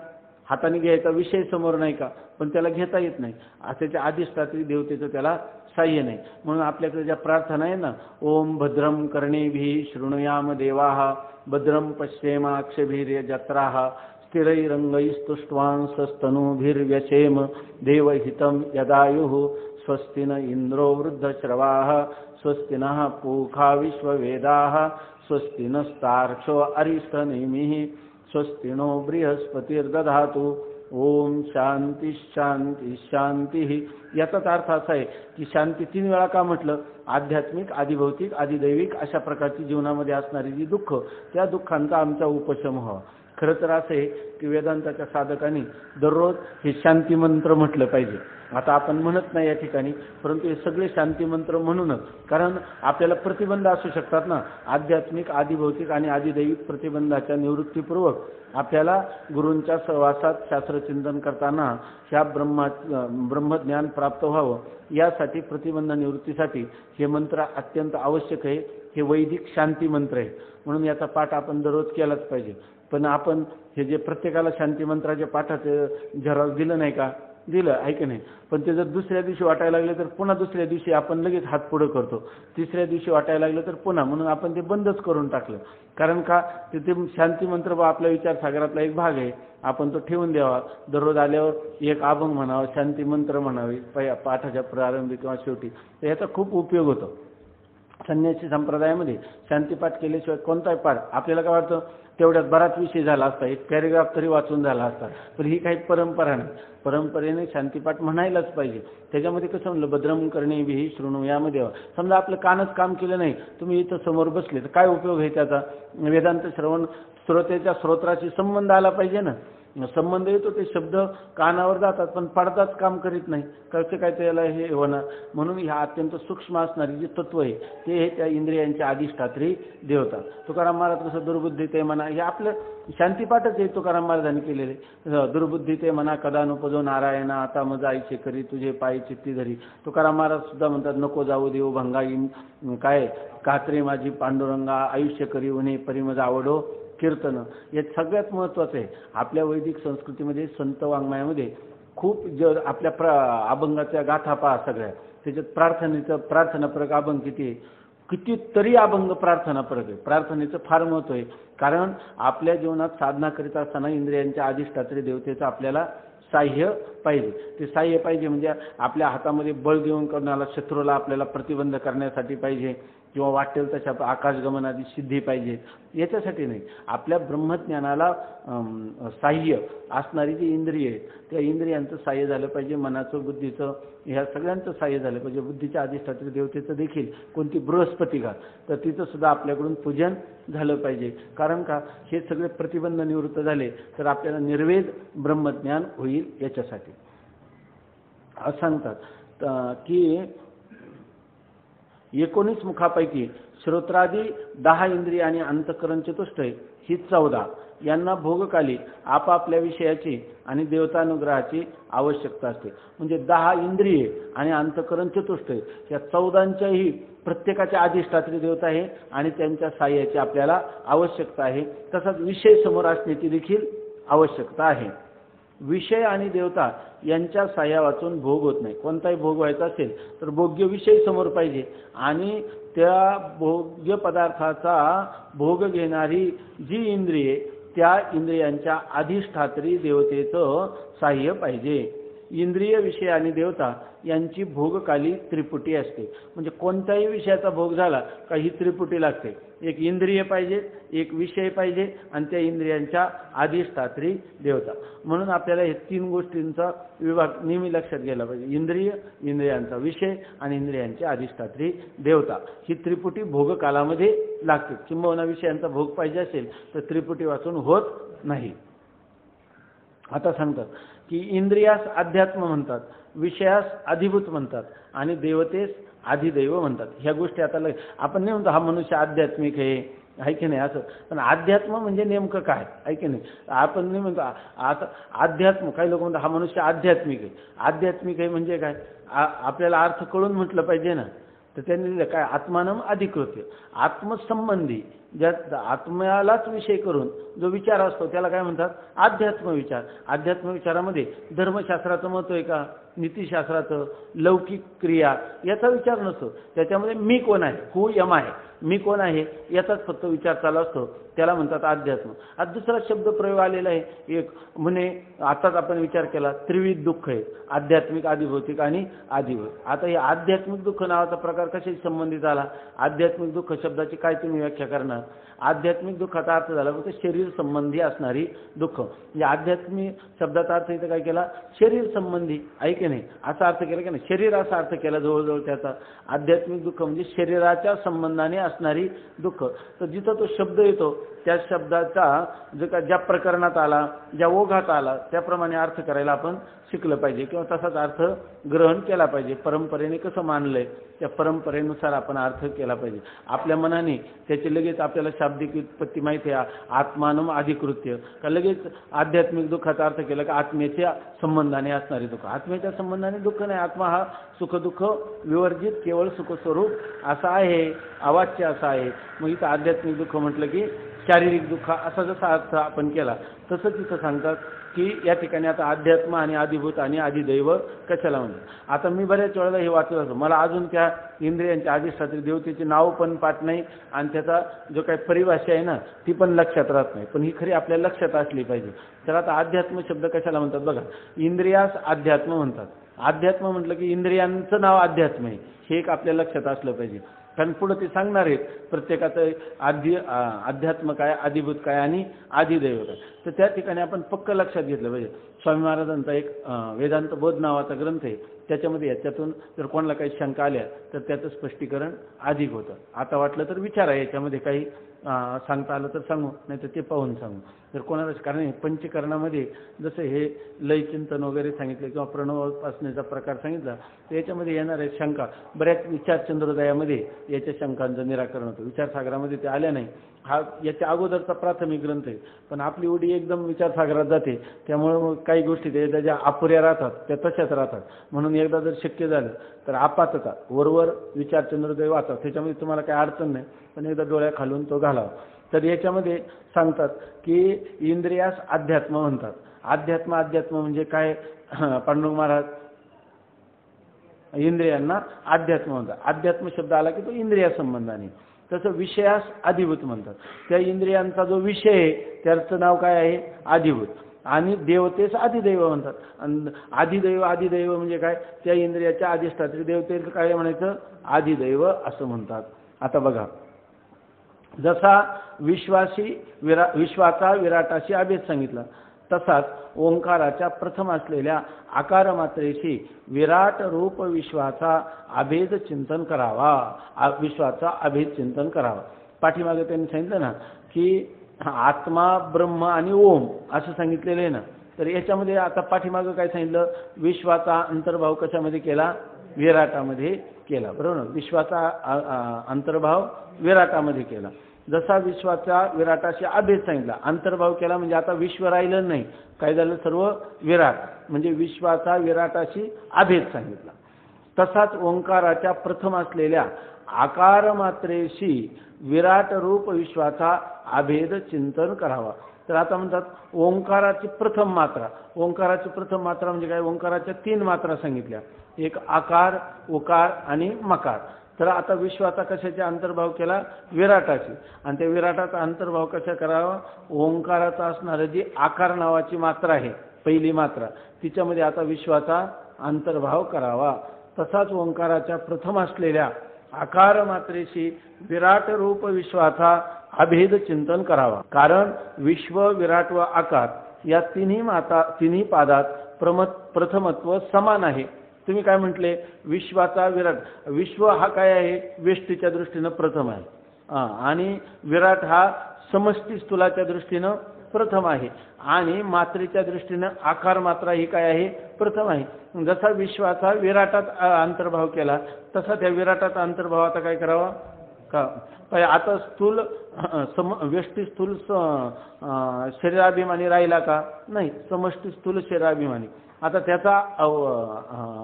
हाताने घ्यायचा विषय समोर नाही का, पण त्याला घेता येत नाही. त्याच्या अधिष्ठात्री देवतेचं त्याला साह्य नाही. म्हणून आपल्याकडे ज्या प्रार्थना आहे ना, ओम भद्रम कर्णेभिः शृणुयाम देवाः भद्रम पश्येमाक्षभिर्यजत्राः स्थिरैरङ्गैस्तुष्ट्वांसस्तनूभिर्व्यसेम देवहितं यदायुः स्वस्ति न इन्द्रो वृद्धश्रवाः स्वस्ति नः पूषा विश्ववेदाः स्वस्ति नस्तार्क्ष्यो अरिष्टनेमिः स्वस्ति नो बृहस्पतिर्दधातु. ओम शांती शांती शांती. याचाच अर्थ असा आहे की शांती 3 वेळा का म्हटलं, आध्यात्मिक, आदिभौतिक, आदिदैविक अशा प्रकारची जीवनामध्ये असणारी जी दुःख, त्या दुःखांचा आमचा उपशम व्हावा. खरं तर असं आहे की वेदांताच्या साधकांनी दररोज हे शांती मंत्र म्हटलं पाहिजे. आता आपण म्हणत नाही या ठिकाणी, परंतु हे सगळे शांती मंत्र म्हणूनच, कारण आपल्याला प्रतिबंध असू शकतात ना, आध्यात्मिक, आदिभौतिक आणि आदिदैविक प्रतिबंधाच्या निवृत्तीपूर्वक आपल्याला गुरूंच्या सहवासात शास्त्रचिंतन करताना ह्या ब्रह्मज्ञान प्राप्त व्हावं, यासाठी प्रतिबंध निवृत्तीसाठी हे मंत्र अत्यंत आवश्यक आहे. हे वैदिक शांती मंत्र आहे, म्हणून याचा पाठ आपण दररोज केलाच पाहिजे. पण आपण हे जे प्रत्येकाला शांती मंत्राच्या पाठाचं झेरॉक्स दिलं नाही का, दिलं, आहे की नाही. पण ते जर दुसऱ्या दिवशी वाटायला लागले तर पुन्हा दुसऱ्या दिवशी आपण लगेच हात पुढे करतो, तिसऱ्या दिवशी वाटायला लागलं तर पुन्हा, म्हणून आपण ते बंदच करून टाकलं. कारण का, ते शांती मंत्र आपल्या विचारसागरातला एक भाग आहे, आपण तो ठेवून द्यावा. दररोज आल्यावर एक अभंग म्हणावा, शांती मंत्र म्हणावे पाठाच्या प्रारंभी किंवा शेवटी, तर याचा खूप उपयोग होतो. संन्यासी संप्रदायामध्ये शांतीपाठ केल्याशिवाय कोणताही पाठ आपल्याला काय वाटतं तेवढ्यात बराच विषय झाला असता, एक पॅरेग्राफ तरी वाचून झाला असता, पण ही काही परंपरा नाही. परंपरेने शांतीपाठ म्हणायलाच पाहिजे. त्याच्यामध्ये कसं म्हणलं, भद्रम कर्णेभिः शृणुयामदेव. समजा आपलं कानच काम केलं नाही, तुम्ही इथं समोर बसले तर काय उपयोग आहे त्याचा? वेदांत श्रवण श्रोत्याच्या श्रोत्राशी संबंध आला पाहिजे ना. संबंध येतो, ते शब्द कानावर जातात पण पडदाच काम करीत नाही, कसं काय त्याला हे होणार? म्हणून ह्या अत्यंत सूक्ष्म असणारी जी तत्व आहे ते हे त्या इंद्रियांच्या अधिष्ठात्री देवता. तुकाराम महाराज कसं दुर्बुद्धी ते म्हणा, हे आपलं शांतीपाठच आहे तुकाराम महाराजांनी केलेले. दुर्बुद्धी ते म्हणा कदा नुपजो नारायणा, आता मज आईचे करी तुझे पायी चित्ती धरी. तुकाराम महाराज सुद्धा म्हणतात, नको जाऊ देव भंगाई काय कात्रे माझी पांडुरंगा, आयुष्य करी उन्हे परी मज आवडो कीर्तन. हे सगळ्यात महत्त्वाचं आहे. आपल्या वैदिक संस्कृतीमध्ये संत वाङ्मयामध्ये खूप आपल्या अभंगाच्या गाथा पहा सगळ्या, त्याच्यात प्रार्थनापरक अभंग कितीतरी अभंग प्रार्थनापरक आहे. प्रार्थनेचं फार महत्त्व आहे, कारण आपल्या जीवनात साधना करीत असताना इंद्रियांच्या अधिष्ठात्री देवतेचं आपल्याला साह्य पाहिजे. ते साह्य पाहिजे म्हणजे आपल्या हातामध्ये बळ देऊन करण्याला, शत्रूला आपल्याला प्रतिबंध करण्यासाठी पाहिजे, किंवा वाटेल तशा आकाशगमनाची सिद्धी पाहिजे, याच्यासाठी नाही. आपल्या ब्रह्मज्ञानाला साह्य असणारी जी इंद्रिय आहे त्या इंद्रियांचं साह्य झालं पाहिजे, मनाचं बुद्धीचं ह्या सगळ्यांचं साह्य झालं पाहिजे. बुद्धीच्या अधिष्ठात्री देवतेचं देखील कोणती बृहस्पती का तर तिचं सुद्धा आपल्याकडून पूजन झालं पाहिजे. कारण का हे सगळे प्रतिबंध निवृत्त झाले तर आपल्याला निर्वेद ब्रह्मज्ञान होईल. याच्यासाठी असं सांगतात की 19 मुखापैकी श्रोत्रादी 10 इंद्रिय आणि अंतःकरण चतुष्टय ही 14 यांना भोगकाली आपापल्या विषयाची आणि देवतानुग्रहाची आवश्यकता असते. म्हणजे 10 इंद्रिये आणि अंतःकरण चतुष्टय या 14च्याही प्रत्येकाच्या अधिष्ठात्री देवता आहे आणि त्यांच्या साह्याची आपल्याला आवश्यकता आहे. तसंच विषय समोर असण्याची देखील आवश्यकता आहे. विषय आणि देवता यांच्या साह्या वाचून भोग होत नाही. कोणताही भोग व्हायचा असेल तर भोग्य विषय समोर पाहिजे आणि त्या भोग्य पदार्थाचा भोग घेणारी जी इंद्रिये त्या इंद्रियांच्या अधिष्ठात्री देवतेचं साह्य पाहिजे. इंद्रिय विषय आणि देवता यांची भोगकाली त्रिपुटी असते. म्हणजे कोणत्याही विषयाचा भोग झाला का ही त्रिपुटी लागते. एक इंद्रिय पाहिजे, एक विषय पाहिजे आणि त्या इंद्रियांच्या अधिष्ठात्री देवता. म्हणून आपल्याला हे 3 गोष्टींचा विभाग नेहमी लक्षात घ्यायला पाहिजे. इंद्रिय, इंद्रियांचा विषय आणि इंद्रियांची अधिष्ठात्री देवता ही त्रिपुटी भोगकालामध्ये लागते. किंबहुना विषयांचा भोग पाहिजे असेल तर त्रिपुटी वाचून होत नाही. आता सांगतात की इंद्रियास अध्यात्म म्हणतात, विषयास अधिभूत म्हणतात आणि देवतेस अधिदैव म्हणतात. ह्या गोष्टी आता आपण नाही म्हणतो हा मनुष्य आध्यात्मिक आहे की नाही असं, पण अध्यात्म म्हणजे नेमकं काय आहे की नाही. आपण नाही म्हणतो आता अध्यात्म, काही लोक म्हणतात हा मनुष्य आध्यात्मिक आहे. आध्यात्मिक आहे म्हणजे काय, आपल्याला अर्थ कळून म्हटलं पाहिजे ना. तर त्यांनी दिलं काय, आत्मानम अधिकृत्य, आत्मसंबंधी ज्यात आत्म्यालाच विषय करून जो विचार असतो त्याला काय म्हणतात, अध्यात्म विचार. अध्यात्म विचारामध्ये धर्मशास्त्राचं महत्त्व आहे का, नीतिशास्त्राचं, लौकिक क्रिया याचा विचार नसतो. त्याच्यामध्ये मी कोण आहे, हू एम आहे, मी कोण आहे याचाच फक्त विचार चालू असतो. त्याला म्हणतात अध्यात्म. आज दुसरा शब्द प्रयोग आलेला आहे, एक म्हणे आताच आपण विचार केला, त्रिविध दुःख आहे, आध्यात्मिक, आधिभौतिक आणि आधिभौत. आता हे आध्यात्मिक दुःख नावाचा प्रकार कशाशी संबंधित आला. आध्यात्मिक दुःख शब्दाची काय तुम्ही व्याख्या करणार. आध्यात्मिक दुःखाचा अर्थ झाला फक्त शरीर संबंधी असणारी दुःख. म्हणजे आध्यात्मिक शब्दाचा अर्थ इथं काय केला, शरीर संबंधी आहे की नाही असा अर्थ केला की नाही, शरीर असा अर्थ केला जवळजवळ त्याचा. आध्यात्मिक दुःख म्हणजे शरीराच्या संबंधाने असणारी दुःख. तर जिथं तो शब्द येतो त्या शब्दाचा ज्या प्रकरणात आला, ज्या ओघात आला त्याप्रमाणे अर्थ करायला आपण शिकलं पाहिजे किंवा तसाच अर्थ ग्रहण केला पाहिजे. परंपरेने कसं मानलंय त्या परंपरेनुसार आपण अर्थ केला पाहिजे. आपल्या मनाने त्याची लगेच आपल्याला शाब्दिक व्युत्पत्ती माहिती आहे, आत्मानम अधिकृत्य का लगेच आध्यात्मिक दुःखाचा अर्थ केला का आत्म्याच्या संबंधाने असणारे दुःख. आत्म्याच्या संबंधाने दुःख नाही, आत्मा हा सुखदुःख विवर्जित केवळ सुखस्वरूप असा आहे, अवाच्य असा आहे. मग इथं आध्यात्मिक दुःख म्हटलं की शारीरिक दुःख असा जसा अर्थ आपण केला तसंच इथं सांगतात की या ठिकाणी आता अध्यात्म आणि आधिभूत आणि अधिदैव कशाला म्हणतात. आता मी बऱ्याच वेळेला हे वाचत असतो, मला अजून त्या इंद्रियांच्या अधिष्ठात्री देवतेचे नाव पण पाठ नाही आणि त्याचा जो काही परिभाषा आहे ना ती पण लक्षात राहत नाही, पण ही खरी आपल्या लक्षात असली पाहिजे. तर आता अध्यात्म शब्द कशाला म्हणतात बघा, इंद्रियास अध्यात्म म्हणतात. अध्यात्म म्हटलं की इंद्रियांचं नाव अध्यात्म आहे हे एक आपल्या लक्षात असलं पाहिजे. कारण पुढे ते सांगणार आहेत प्रत्येकाचं अध्यात्म काय, अधिभूत काय आणि आदिदैव काय. तर त्या ठिकाणी आपण पक्क लक्षात घेतलं पाहिजे. स्वामी महाराजांचा एक वेदांत बोध नावाचा ग्रंथ आहे, त्याच्यामध्ये याच्यातून जर कोणाला काही शंका आल्या तर त्याचं स्पष्टीकरण अधिक होतं. आता वाटलं तर विचारा, याच्यामध्ये काही सांगता आलं तर सांगू, नाही तर ते पाहून सांगू. तर कोणाला, कारण पंचकरणामध्ये जसं हे लयचिंतन वगैरे सांगितलं किंवा प्रणवोपासनेचा प्रकार सांगितला, तर याच्यामध्ये येणाऱ्या शंका बऱ्याच विचार चंद्रोदयामध्ये याच्या शंकांचं निराकरण होतं. विचारसागरामध्ये ते आल्या नाही. हा याच्या अगोदरचा प्राथमिक ग्रंथ आहे, पण आपली उडी एकदम विचारसागरात जाते, त्यामुळे मग काही गोष्टी त्या ज्या अपुऱ्या राहतात त्या तशाच राहतात. म्हणून एकदा जर शक्य झालं तर आपातता वरवर विचार चंद्रोदय वाचा, त्याच्यामध्ये तुम्हाला काही अडचण नाही, पण एकदा डोळ्या खालून तो घालावा. तर याच्यामध्ये सांगतात की इंद्रियास अध्यात्म म्हणतात. अध्यात्म म्हणजे काय? पांडुरंग महाराज इंद्रियांना अध्यात्म म्हणतात. अध्यात्म शब्द आला की तो इंद्रिया संबंधाने. तसं विषयास अधिभूत म्हणतात. त्या इंद्रियांचा जो विषय आहे त्याचं नाव काय आहे? अधिभूत. आणि देवतेस अधिदैव म्हणतात. आणि अधिदैव म्हणजे काय? त्या इंद्रियाच्या अधिष्ठात्री देवतेचं काय म्हणायचं? अधिदैव असं म्हणतात. आता बघा, जसा विश्वाचा विराटाशी अभेद सांगितला, तसाच ओंकाराच्या प्रथम असलेल्या आकार मात्रेशी विराट रूप विश्वाचा अभेद चिंतन करावा. विश्वाचा अभेद चिंतन करावा. पाठीमागे त्यांनी सांगितलं ना की आत्मा, ब्रह्म आणि ओम असं सांगितलेलं आहे ना. तर याच्यामध्ये आता पाठीमागं काय सांगितलं? विश्वाचा अंतर्भाव कशामध्ये केला? विराटामध्ये केला. बरोबर ना? विश्वाचा अंतर्भाव विराटामध्ये केला. जसा विश्वाचा विराटाशी अभेद सांगितला, अंतर्भाव केला म्हणजे आता विश्व राहिलं नाही, काय झालं? सर्व विराट, म्हणजे विश्वाचा विराटाशी अभेद सांगितला. तसाच ओंकाराच्या प्रथम असलेल्या आकार मात्रेशी विराट रूप विश्वाचा अभेद चिंतन करावा. तर आता म्हणतात ओंकाराची प्रथम मात्रा. ओंकाराची प्रथम मात्रा म्हणजे काय? ओंकाराच्या 3 मात्रा सांगितल्या, एक आकार, उकार आणि मकार. तर आता विश्वाचा कशाचा अंतर्भाव केला? विराटाची. आणि त्या विराटाचा अंतर्भाव कशा करावा? ओंकाराचा असणारी जी आकार नावाची मात्रा आहे, पहिली मात्रा, तिच्यामध्ये आता विश्वाचा अंतर्भाव करावा. तसाच ओंकाराच्या प्रथम असलेल्या आकार मात्रेशी विराट रूप विश्वाचा अभेद चिंतन करावा. कारण विश्व, विराट व आकार या तिन्ही पादात प्रथमत्व समान आहे. तुम्ही काय म्हटले? विश्वाचा विराट. विश्व हा काय आहे? वेष्टीच्या दृष्टीनं प्रथम आहे, आणि विराट हा समष्टी स्थूलाच्या दृष्टीनं प्रथम आहे, आणि मात्रेच्या दृष्टीनं आकार मात्रा ही काय आहे? प्रथम आहे. जसा विश्वाचा विराटात अंतर्भाव केला, तसा त्या विराटाचा अंतर्भाव आता काय करावा? आता स्थूल व्यष्टी स्थूल शरीराभिमानी राहिला का? नाही, समष्टी स्थूल शरीराभिमानी. आता त्याचा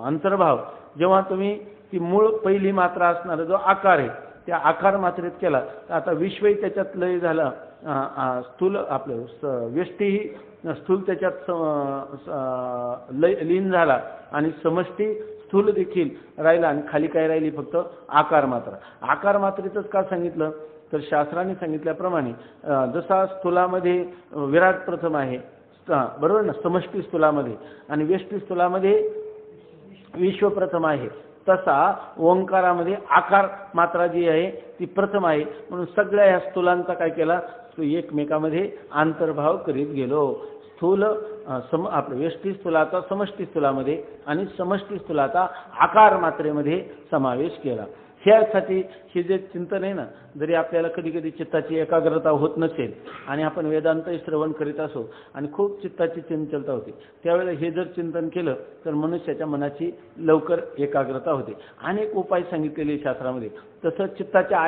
अंतर्भाव जेव्हा तुम्ही ती मूळ पहिली मात्रा असणारा जो आकार आहे त्या आकार मात्रेत केला, तर आता विश्वही त्याच्यात लय झाला, स्थूल आपलं व्यष्टीही स्थूल त्याच्यात लीन झाला, आणि समष्टी स्थूल देखील राहिला, आणि खाली काय राहिली? फक्त आकार मात्रा. आकार मात्रेतच का सांगितलं? तर शास्त्राने सांगितल्याप्रमाणे जसा स्थूलामध्ये विराट प्रथम आहे, बरोबर ना, समष्टी स्थूलामध्ये, आणि व्यष्टी स्थूलामध्ये विश्व प्रथम आहे, तसा ओंकारामध्ये आकार मात्रा जी आहे ती प्रथम आहे. म्हणून सगळ्या ह्या स्थूलांचा काय केला? तो एकमेकामध्ये अंतर्भाव करीत गेलो. स्थूल आपलं व्यष्टी स्थूलाचा समष्टी स्थूलामध्ये आणि समष्टी स्थूलाचा आकार मात्रेमध्ये समावेश केला. ह्यासाठी हे जे चिंतन आहे ना, जरी आपल्याला कधी कधी चित्ताची एकाग्रता होत नसेल आणि आपण वेदांतही श्रवण करीत असो आणि खूप चित्ताची चंचलता होते, त्यावेळेला हे जर चिंतन केलं तर मनुष्याच्या मनाची लवकर एकाग्रता होते. अनेक उपाय सांगितलेले शास्त्रामध्ये. तसं चित्ताच्या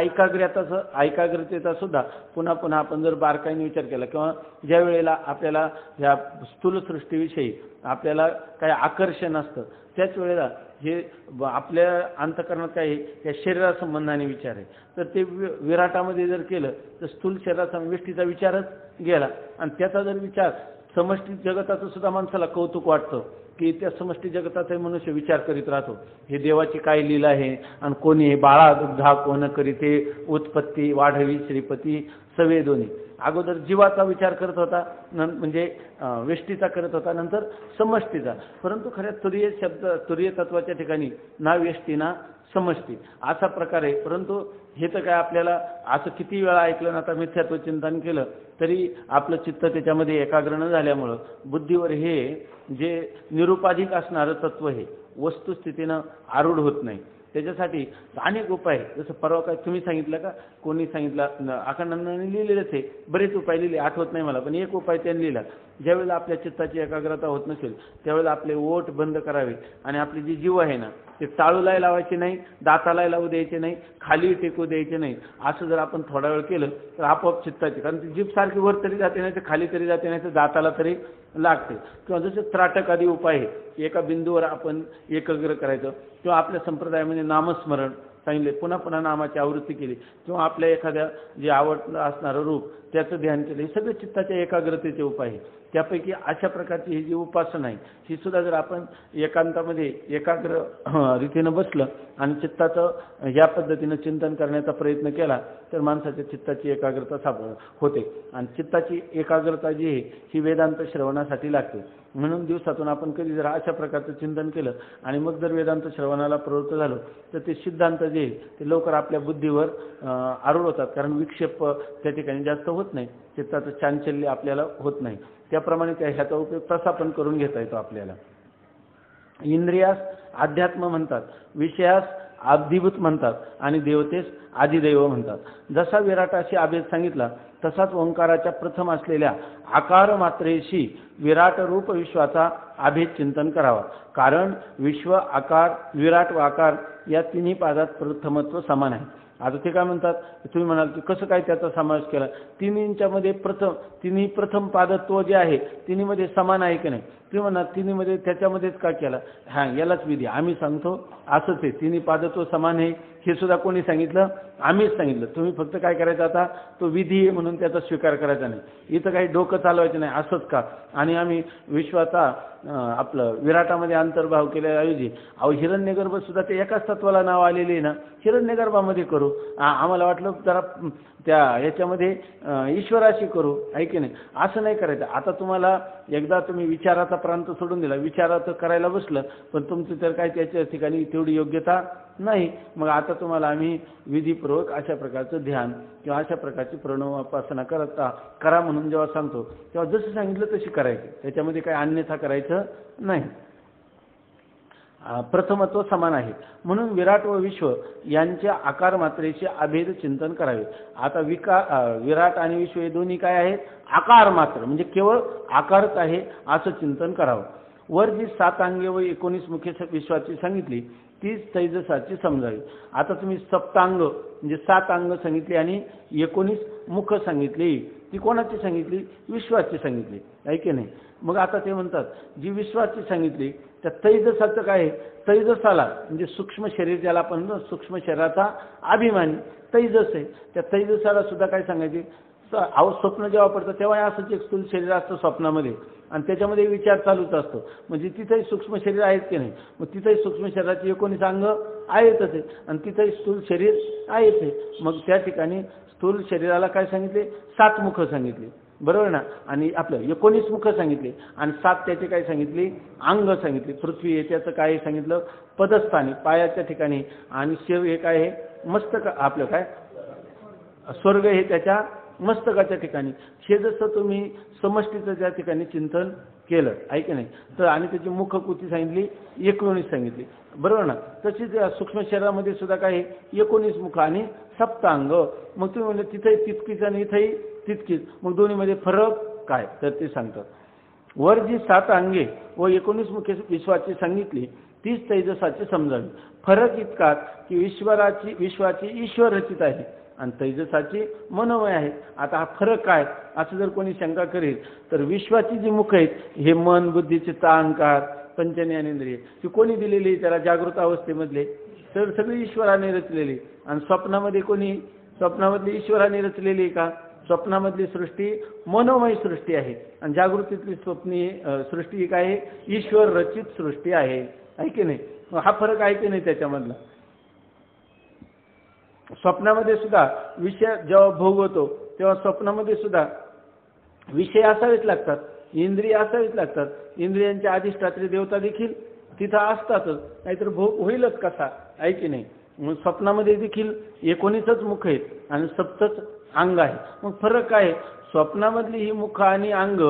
ऐकाग्रतेचा सुद्धा पुन्हा पुन्हा आपण जर बारकाईने विचार केला, किंवा ज्या वेळेला आपल्याला ह्या स्थूल सृष्टीविषयी आपल्याला काही आकर्षण असतं, त्याच वेळेला हे आपल्या अंतःकरणात काय या शरीरासंबंधाने विचार आहे, तर ते विराटामध्ये जर केलं तर स्थूल शरीरासंवेष्टीचा विचारच गेला, आणि त्याचा जर विचार समष्टी जगताचं सुद्धा माणसाला कौतुक वाटतं की त्या समष्टी जगताचा मनुष्य विचार करीत राहतो, हे देवाची काय लीला आहे, आणि कोणी हे बाळा दुग्धा कोण करीते, उत्पत्ती वाढवी श्रीपती सवे दोन्ही. अगोदर जीवाचा विचार करत होता, म्हणजे वेष्टीचा करत होता, नंतर समष्टीचा. परंतु खऱ्या तुरीय तत्वाच्या ठिकाणी ना व्यष्टी ना समष्टी असा प्रकार आहे. परंतु हे तर काय आपल्याला असं किती वेळा ऐकलं ना, आता मिथ्यात्व चिंतन केलं तरी आपलं चित्त त्याच्यामध्ये एकाग्र न झाल्यामुळं बुद्धीवर हे जे निरुपाधिक असणारं तत्व हे वस्तुस्थितीनं आरूढ होत नाही. त्याच्यासाठी अनेक उपाय, जसं परवा काय तुम्ही सांगितलं का, कोणी सांगितलं, अखंडानंदांनी लिहिलेलंच आहे, बरेच उपाय लिहिले, आठवत नाही मला, पण एक उपाय त्यांनी लिहिला. ज्यावेळेला आपल्या चित्ताची एकाग्रता होत नसेल त्यावेळेला आपले ओठ बंद करावे आणि आपली जी जीव आहे ना ते टाळूलाही लावायचे नाही, दातालाही लावू द्यायचे नाही, खाली टेकू द्यायचे नाही. असं जर आपण थोडा वेळ केलं तर आपोआप चित्ताची, कारण ती जीभ सारखी वर तरी जाते नाही तर खाली तरी जाते नाही तर दाताला तरी लागते. किंवा जसं त्राटक आदी उपाय आहे, एका बिंदूवर आपण एकाग्र करायचं. किंवा आपल्या संप्रदायामध्ये नामस्मरण सांगितले, पुन्हा पुन्हा नामाची आवृत्ती केली, किंवा आपल्या एखाद्या जे आवडलं असणारं रूप त्याचं ध्यान केलं, हे सगळे चित्ताच्या एकाग्रतेचे उपाय आहे. त्यापैकी अशा प्रकारची ही जी उपासना आहे ही सुद्धा जर आपण एकांतामध्ये एकाग्र रीतीनं बसलं आणि चित्ताचं या पद्धतीनं चिंतन करण्याचा प्रयत्न केला तर माणसाच्या चित्ताची एकाग्रता होते. आणि चित्ताची एकाग्रता जी आहे ही वेदांत श्रवणासाठी लागते. म्हणून दिवसातून आपण कधी जर अशा प्रकारचं चिंतन केलं आणि मग जर वेदांत श्रवणाला प्रवृत्त झालो तर ते सिद्धांत जे ते लवकर आपल्या बुद्धीवर आरूढ होतात, कारण विक्षेप त्या ठिकाणी जास्त होत नाही, चित्ताचं चांचल्य आपल्याला होत नाही. त्याप्रमाणे ह्याचा उपयोग तसा पण करून घेता येतो आपल्याला. इंद्रियास अध्यात्म म्हणतात, विषयास आधिभूत म्हणतात आणि देवतेस आदिदैव म्हणतात. जसा विराटाशी अभेद सांगितला तसाच ओंकाराच्या प्रथम असलेल्या आकार मात्रेशी विराट रूप विश्वाचा अभेद चिंतन करावा. कारण विश्व, आकार, विराट व आकार या तिन्ही पादात प्रथमत्व समान आहे. आता ते काय म्हणतात, तुम्ही म्हणाल की कसं काय त्याचा समावेश केला, तिन्हींच्यामध्ये तिन्ही प्रथम पादत्व जे आहे तिन्हीमध्ये समान आहे की नाही. तुम्ही म्हणाल तिन्हीमध्ये त्याच्यामध्येच का केला, हां यालाच विधी. आम्ही सांगतो असंच आहे, तिन्ही पादत्व समान आहे हे सुद्धा कोणी सांगितलं, आम्हीच सांगितलं. तुम्ही फक्त काय करायचं, आता तो विधी आहे म्हणून त्याचा स्वीकार करायचा नाही, इथं काही डोकं चालवायचं नाही असंच का. आणि आम्ही विश्वाचा आपलं विराटामध्ये अंतर्भाव केल्याऐवजी हिरण्यगर्भ सुद्धा ते एकाच तत्वाला नाव आलेले आहे ना, हिरण्यगर्भामध्ये करू. आम्हाला वाटलं जरा त्या याच्यामध्ये ईश्वराशी करू, आहे की नाही. असं नाही करायचं. आता तुम्हाला एकदा तुम्ही विचाराचा प्रांत सोडून दिला, विचाराचं करायला बसलं पण तुमचं तर काय त्याच्या ठिकाणी तेवढी योग्यता नाही, मग आता तुम्हाला आम्ही विधीपूर्वक अशा प्रकारचं ध्यान किंवा अशा प्रकारची प्रणवोपासना करा म्हणून जेव्हा सांगतो तेव्हा जसं सांगितलं तशी करायची, त्याच्यामध्ये काही अन्यथा करायचं नाही. प्रथमत्व समान आहे म्हणून विराट व विश्व यांच्या आकार मात्रेचे अभेद चिंतन करावे. आता विराट आणि विश्व हे दोन्ही काय आहेत, आकार मात्र, म्हणजे केवळ आकारच आहे असं चिंतन करावं. वर जी 7 अंगे व 19 मुखे विश्वाची सांगितली तीच तैजसाची समजावी. आता तुम्ही सप्तांग म्हणजे 7 अंग सांगितली आणि 19 मुख सांगितली, ती कोणाची सांगितली, विश्वाची सांगितली, आहे की नाही. मग आता ते म्हणतात जी विश्वाची सांगितली त्या तैजसाचं काय आहे, तैजसाला म्हणजे सूक्ष्म शरीर ज्याला आपण सूक्ष्म शरीराचा अभिमानी तैजस आहे, त्या तैजसाला सुद्धा काय सांगायचे, स्वप्न जेव्हा पडतं तेव्हा असंच एक स्थूल शरीर असतं स्वप्नामध्ये आणि त्याच्यामध्ये विचार चालूच असतो, म्हणजे तिथेही सूक्ष्म शरीर आहेत की नाही. मग तिथेही सूक्ष्म शरीराची 19 अंग आहेतच आहे आणि तिथेही स्थूल शरीर आहेच आहे. मग त्या ठिकाणी स्थूल शरीराला काय सांगितले, 7 मुख सांगितले, बरोबर ना. आणि आपलं 19 मुख सांगितले आणि 7 त्याचे काय सांगितले, अंग सांगितले. पृथ्वी हे त्याचं काय सांगितलं, पदस्थानी पायाच्या ठिकाणी, आणि शिव हे काय आहे, मस्तक, आपलं काय स्वर्ग हे त्याच्या मस्तकाच्या ठिकाणी. हे जसं तुम्ही समष्टीचं त्या ठिकाणी चिंतन केलं, आहे की नाही, तर आणि त्याची मुखकृती सांगितली 19 सांगितली, बरोबर ना. तशीच सूक्ष्म शरीरामध्ये सुद्धा काय आहे, 19 मुख आणि सप्तांग. मग तुम्ही म्हणजे तिथेही तितकीच आणि इथेही तितकीच, मग दोन्हीमध्ये फरक काय, तर ते सांगतात. वर जी 7 अंगे व 19 मुखे विश्वाची सांगितली तीच तैजसाची समजावी. फरक इतकाच की विश्वाची ईश्वर रचित आहे आणि तैजसाची मनोमय आहे. आता हा फरक काय असं जर कोणी शंका करेल तर विश्वाची जी मुख आहेत हे मन, बुद्धी, चित्त, अहंकार, पंचज्ञानेंद्रिय ही कोणी दिलेली, त्याला जागृत अवस्थेमधले तर सगळी ईश्वराने रचलेली. आणि स्वप्नामधली ईश्वराने रचलेली का, स्वप्नामधली सृष्टी मनोमय सृष्टी आहे आणि जागृतीतली सृष्टी ही काय आहे, ईश्वर रचित सृष्टी आहे, आहे की नाही. हा फरक आहे की नाही त्याच्यामधला. स्वप्नामध्ये सुद्धा विषय जेव्हा भोग होतो तेव्हा स्वप्नामध्ये सुद्धा विषय असावेच लागतात, इंद्रिय असावेच लागतात. इंद्रियांच्या अधिष्ठात्री देवता देखील तिथं असतातच, नाहीतर भोग होईलच कसा, आहे की नाही. मग स्वप्नामध्ये देखील 19च मुख आहेत आणि 7च अंग आहे. मग फरक काय आहे? स्वप्नामधली ही मुख आणि अंग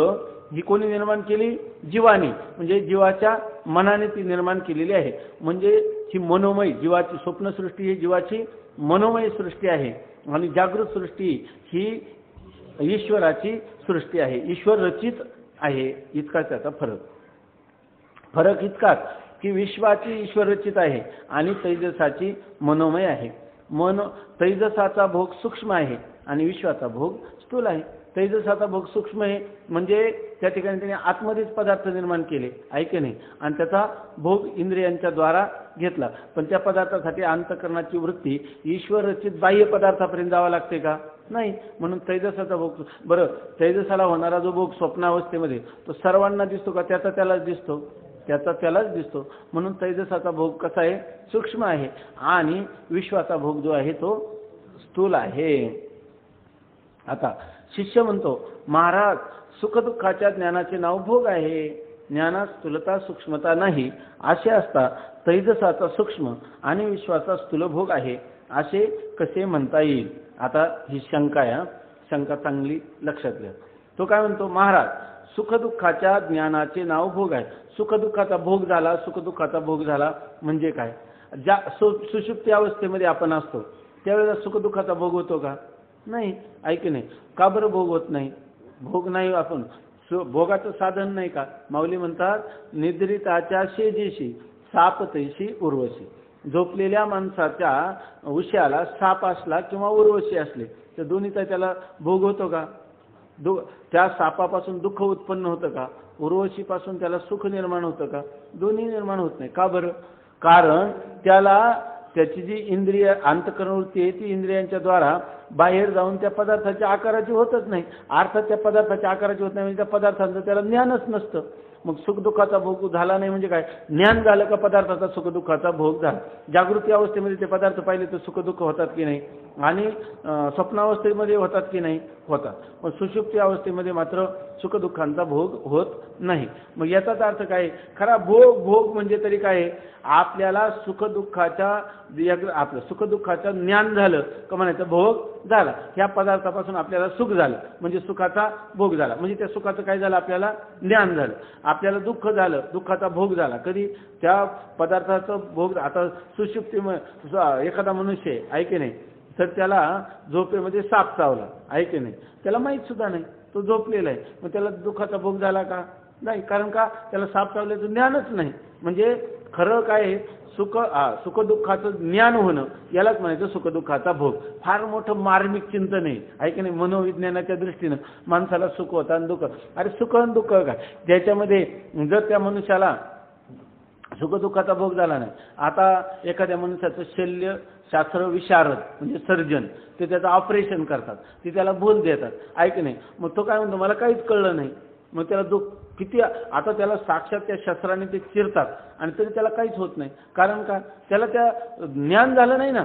ही कोणी निर्माण केली? जीवानी, म्हणजे जीवाच्या मनाने ती निर्माण केलेली आहे. म्हणजे ही मनोमय जीवाची स्वप्नसृष्टी ही जीवाची मनोमय सृष्टी आहे आणि जागृत सृष्टी ही ईश्वराची सृष्टी आहे, ईश्वर रचित आहे. इतका त्याचा फरक इतकाच की विश्वाची ईश्वर रचित आहे आणि तैजसाची मनोमय आहे. तैजसाचा भोग सूक्ष्म आहे आणि विश्वाचा भोग स्थूल आहे. तैजसाचा भोग सूक्ष्म आहे म्हणजे त्या ठिकाणी त्याने आतमध्येच पदार्थ निर्माण केले, ऐके नाही, आणि त्याचा भोग इंद्रियांच्या द्वारा घेतला. पण त्या पदार्थासाठी अंतःकरणाची वृत्ती ईश्वर रचित बाह्य पदार्थापर्यंत जावं लागते का? नाही. म्हणून तैजसाचा भोग, बरं तैजसाला होणारा जो भोग स्वप्नावस्थेमध्ये तो सर्वांना दिसतो का? त्याचा त्यालाच दिसतो. म्हणून तैजसाचा भोग कसा आहे? सूक्ष्म आहे आणि विश्वाचा भोग जो आहे तो स्थूल आहे. आता शिष्य म्हणतो, महाराज सुखदुःखाच्या ज्ञानाचे नाव भोग आहे, ज्ञानात स्थूलता सूक्ष्मता नाही, असे असता तैजसाचा सूक्ष्म आणि विश्वाचा स्थूल भोग आहे असे कसे म्हणता येईल? आता ही शंका आहे, शंका चांगली लक्षात घ्या. तो काय म्हणतो? महाराज सुखदुःखाच्या ज्ञानाचे नाव भोग आहे. सुखदुःखाचा भोग झाला म्हणजे काय? ज्या सुषुप्ती अवस्थेमध्ये आपण असतो त्यावेळेला सुखदुःखाचा भोग होतो का? नाही, ऐक नाही. का बरं भोग होत नाही? भोग नाही, आपण भोगाचं साधन नाही का? माऊली म्हणतात, निद्रिताच्या शेजेशी साप तैशी उर्वशी. झोपलेल्या माणसाच्या उश्याला साप असला किंवा उर्वशी असले तर दोन्हीचा त्याला भोग होतो का? त्या सापापासून दुःख उत्पन्न होतं का? उर्वशीपासून त्याला सुख निर्माण होतं का? दोन्ही निर्माण होत नाही. का बरं? कारण त्याची जी इंद्रिय अंतःकरण वृत्ती आहे ती इंद्रियांच्या द्वारा बाहेर जाऊन त्या पदार्थाच्या आकाराची होतच नाही. अर्थात त्या पदार्थाच्या आकाराची होत नाही म्हणजे त्या पदार्थांचं त्याला ज्ञानच नसतं. मग सुखदुःखाचा भोग झाला नाही म्हणजे काय? ज्ञान झालं का पदार्थाचा सुखदुःखाचा भोग झाला. जागृती अवस्थेमध्ये ते पदार्थ पाहिले तर सुखदुःख होतात की नाही, आणि स्वप्नावस्थेमध्ये होतात की नाही? होतात. पण सुषुप्ती अवस्थेमध्ये मात्र सुखदुःखांचा भोग होत नाही. मग याचाच अर्थ काय? खरा भोग म्हणजे तरी काय? आपल्याला आपलं सुखदुःखाचं ज्ञान झालं का म्हणायचं भोग झाला. ह्या पदार्थापासून आपल्याला सुख झालं म्हणजे सुखाचा भोग झाला. म्हणजे त्या सुखाचं काय झालं? आपल्याला ज्ञान झालं. आपल्याला दुःख झालं, दुःखाचा भोग झाला. कधी? त्या पदार्थाचा भोग. आता सुषुप्तीमध्ये एखादा मनुष्य ऐके नाही तर त्याला झोपेमध्ये साप चावला, ऐके नाही, त्याला माहीत सुद्धा नाही, तो झोपलेला आहे. मग त्याला दुःखाचा भोग झाला का? नाही. कारण का? त्याला साप चावल्याचं ज्ञानच नाही. म्हणजे खरं काय? सुखदुःखाचं ज्ञान होणं यालाच म्हणायचं सुखदुःखाचा भोग. फार मोठं मार्मिक चिंतन आहे, ऐके नाही. मनोविज्ञानाच्या दृष्टीनं माणसाला सुख होतं आणि दुःख. अरे सुख आणि दुःख काय? ज्याच्यामध्ये जर त्या मनुष्याला सुखदुःखाचा भोग झाला नाही. आता एखाद्या मनुष्याचं शल्य शास्त्र विशारद म्हणजे सर्जन ते त्याचं ऑपरेशन करतात, ते त्याला बोल देतात, ऐक नाही. मग तो काय म्हणतो? मला काहीच कळलं नाही. मग त्याला दुःख किती? आता त्याला साक्षात त्या शस्त्राने ते चिरतात आणि तरी त्याला काहीच होत नाही. कारण का? त्याला त्या ज्ञान झालं नाही ना.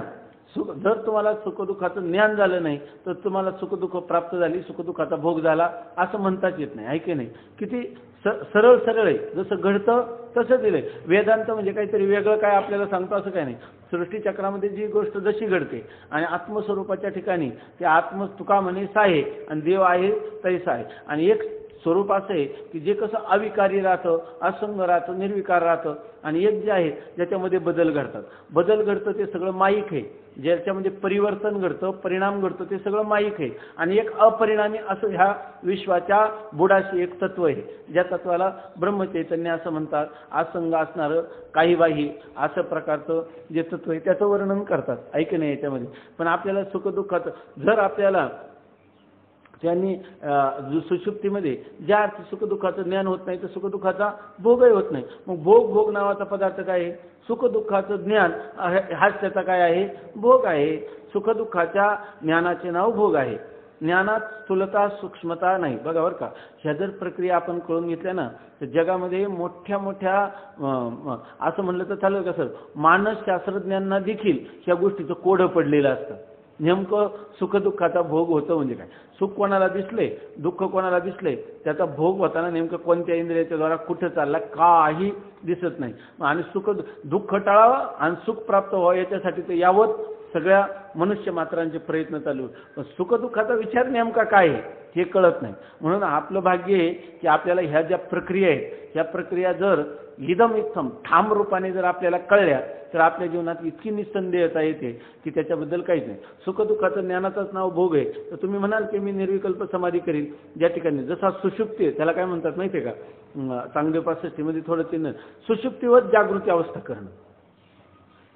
जर तुम्हाला सुखदुःखाचं ज्ञान झालं नाही तर तुम्हाला सुखदुःख प्राप्त झाली, सुखदुःखाचा भोग झाला असं म्हणताच येत नाही, ऐके नाही. किती सरळ आहे. जसं घडतं तसं दिलंय. वेदांत म्हणजे काहीतरी वेगळं काय आपल्याला सांगतो असं काय नाही. सृष्टीचक्रामध्ये जी गोष्ट जशी घडते आणि आत्मस्वरूपाच्या ठिकाणी ते तुका म्हणेस आहे आणि देव आहे तैसा आहे. आणि एक स्वरूप असं आहे की जे कसं अविकारी राहतं, असंग राहतं, निर्विकार राहतं, आणि एक जे आहे ज्याच्यामध्ये बदल घडतं ते सगळं माईक आहे. ज्याच्यामध्ये परिवर्तन घडतं, परिणाम घडतो ते सगळं माईक आहे. आणि एक अपरिणामी असं ह्या विश्वाच्या बुडाशी एक तत्व आहे, ज्या तत्वाला ब्रह्मचैतन्य असं म्हणतात. असंग असणारं काही बाही असं प्रकारचं जे तत्व आहे त्याचं वर्णन करतात, ऐकणे नाही याच्यामध्ये. पण आपल्याला सुखदुःखाचं जर आपल्याला त्यांनी सुषुप्तीमध्ये ज्या अर्थी सुखदुःखाचं ज्ञान होत नाही तर सुखदुःखाचा भोगही होत नाही. मग भोग नावाचा पदार्थ काय आहे? सुखदुःखाचं ज्ञान हाच त्याचा काय आहे? भोग आहे. सुखदुःखाच्या ज्ञानाचे नाव भोग आहे. ज्ञानात स्थूलता सूक्ष्मता नाही. बघा बरं का, ह्या जर प्रक्रिया आपण कळून घेतल्या ना तर जगामध्ये मोठ्या असं म्हणलं तर चालेल का सर, मानसशास्त्रज्ञांना देखील ह्या गोष्टीचं कोडं पडलेलं असतं. नेमकं सुखदुःखाचा भोग होतो म्हणजे काय? सुख कोणाला दिसले, दुःख कोणाला दिसले, त्याचा भोग होताना नेमकं कोणत्या इंद्रियाच्या द्वारा कुठं चालला काही दिसत नाही. आणि दुःख टाळावं आणि सुख प्राप्त व्हावं याच्यासाठी ते यावत सगळ्या मनुष्य मात्रांचे प्रयत्न चालू आहेत. पण सुखदुःखाचा विचार नेमका काय आहे हे कळत नाही. म्हणून आपलं भाग्य आहे की आपल्याला ह्या ज्या प्रक्रिया आहेत ह्या प्रक्रिया जर इदम इत्थम ठाम रूपाने जर आपल्याला कळल्या तर आपल्या जीवनात इतकी निस्संदेहता येते की त्याच्याबद्दल काहीच नाही. सुखदुःखाचं ज्ञानाचंच नाव भोग आहे. तर तुम्ही म्हणाल की मी निर्विकल्प समाधी करीन ज्या ठिकाणी जसा सुषुप्ती आहे त्याला काय म्हणतात माहिती आहे का? चांगदेव 65 मध्ये थोडं चिन्ह सुषुप्तीवर जागृती अवस्था करणं.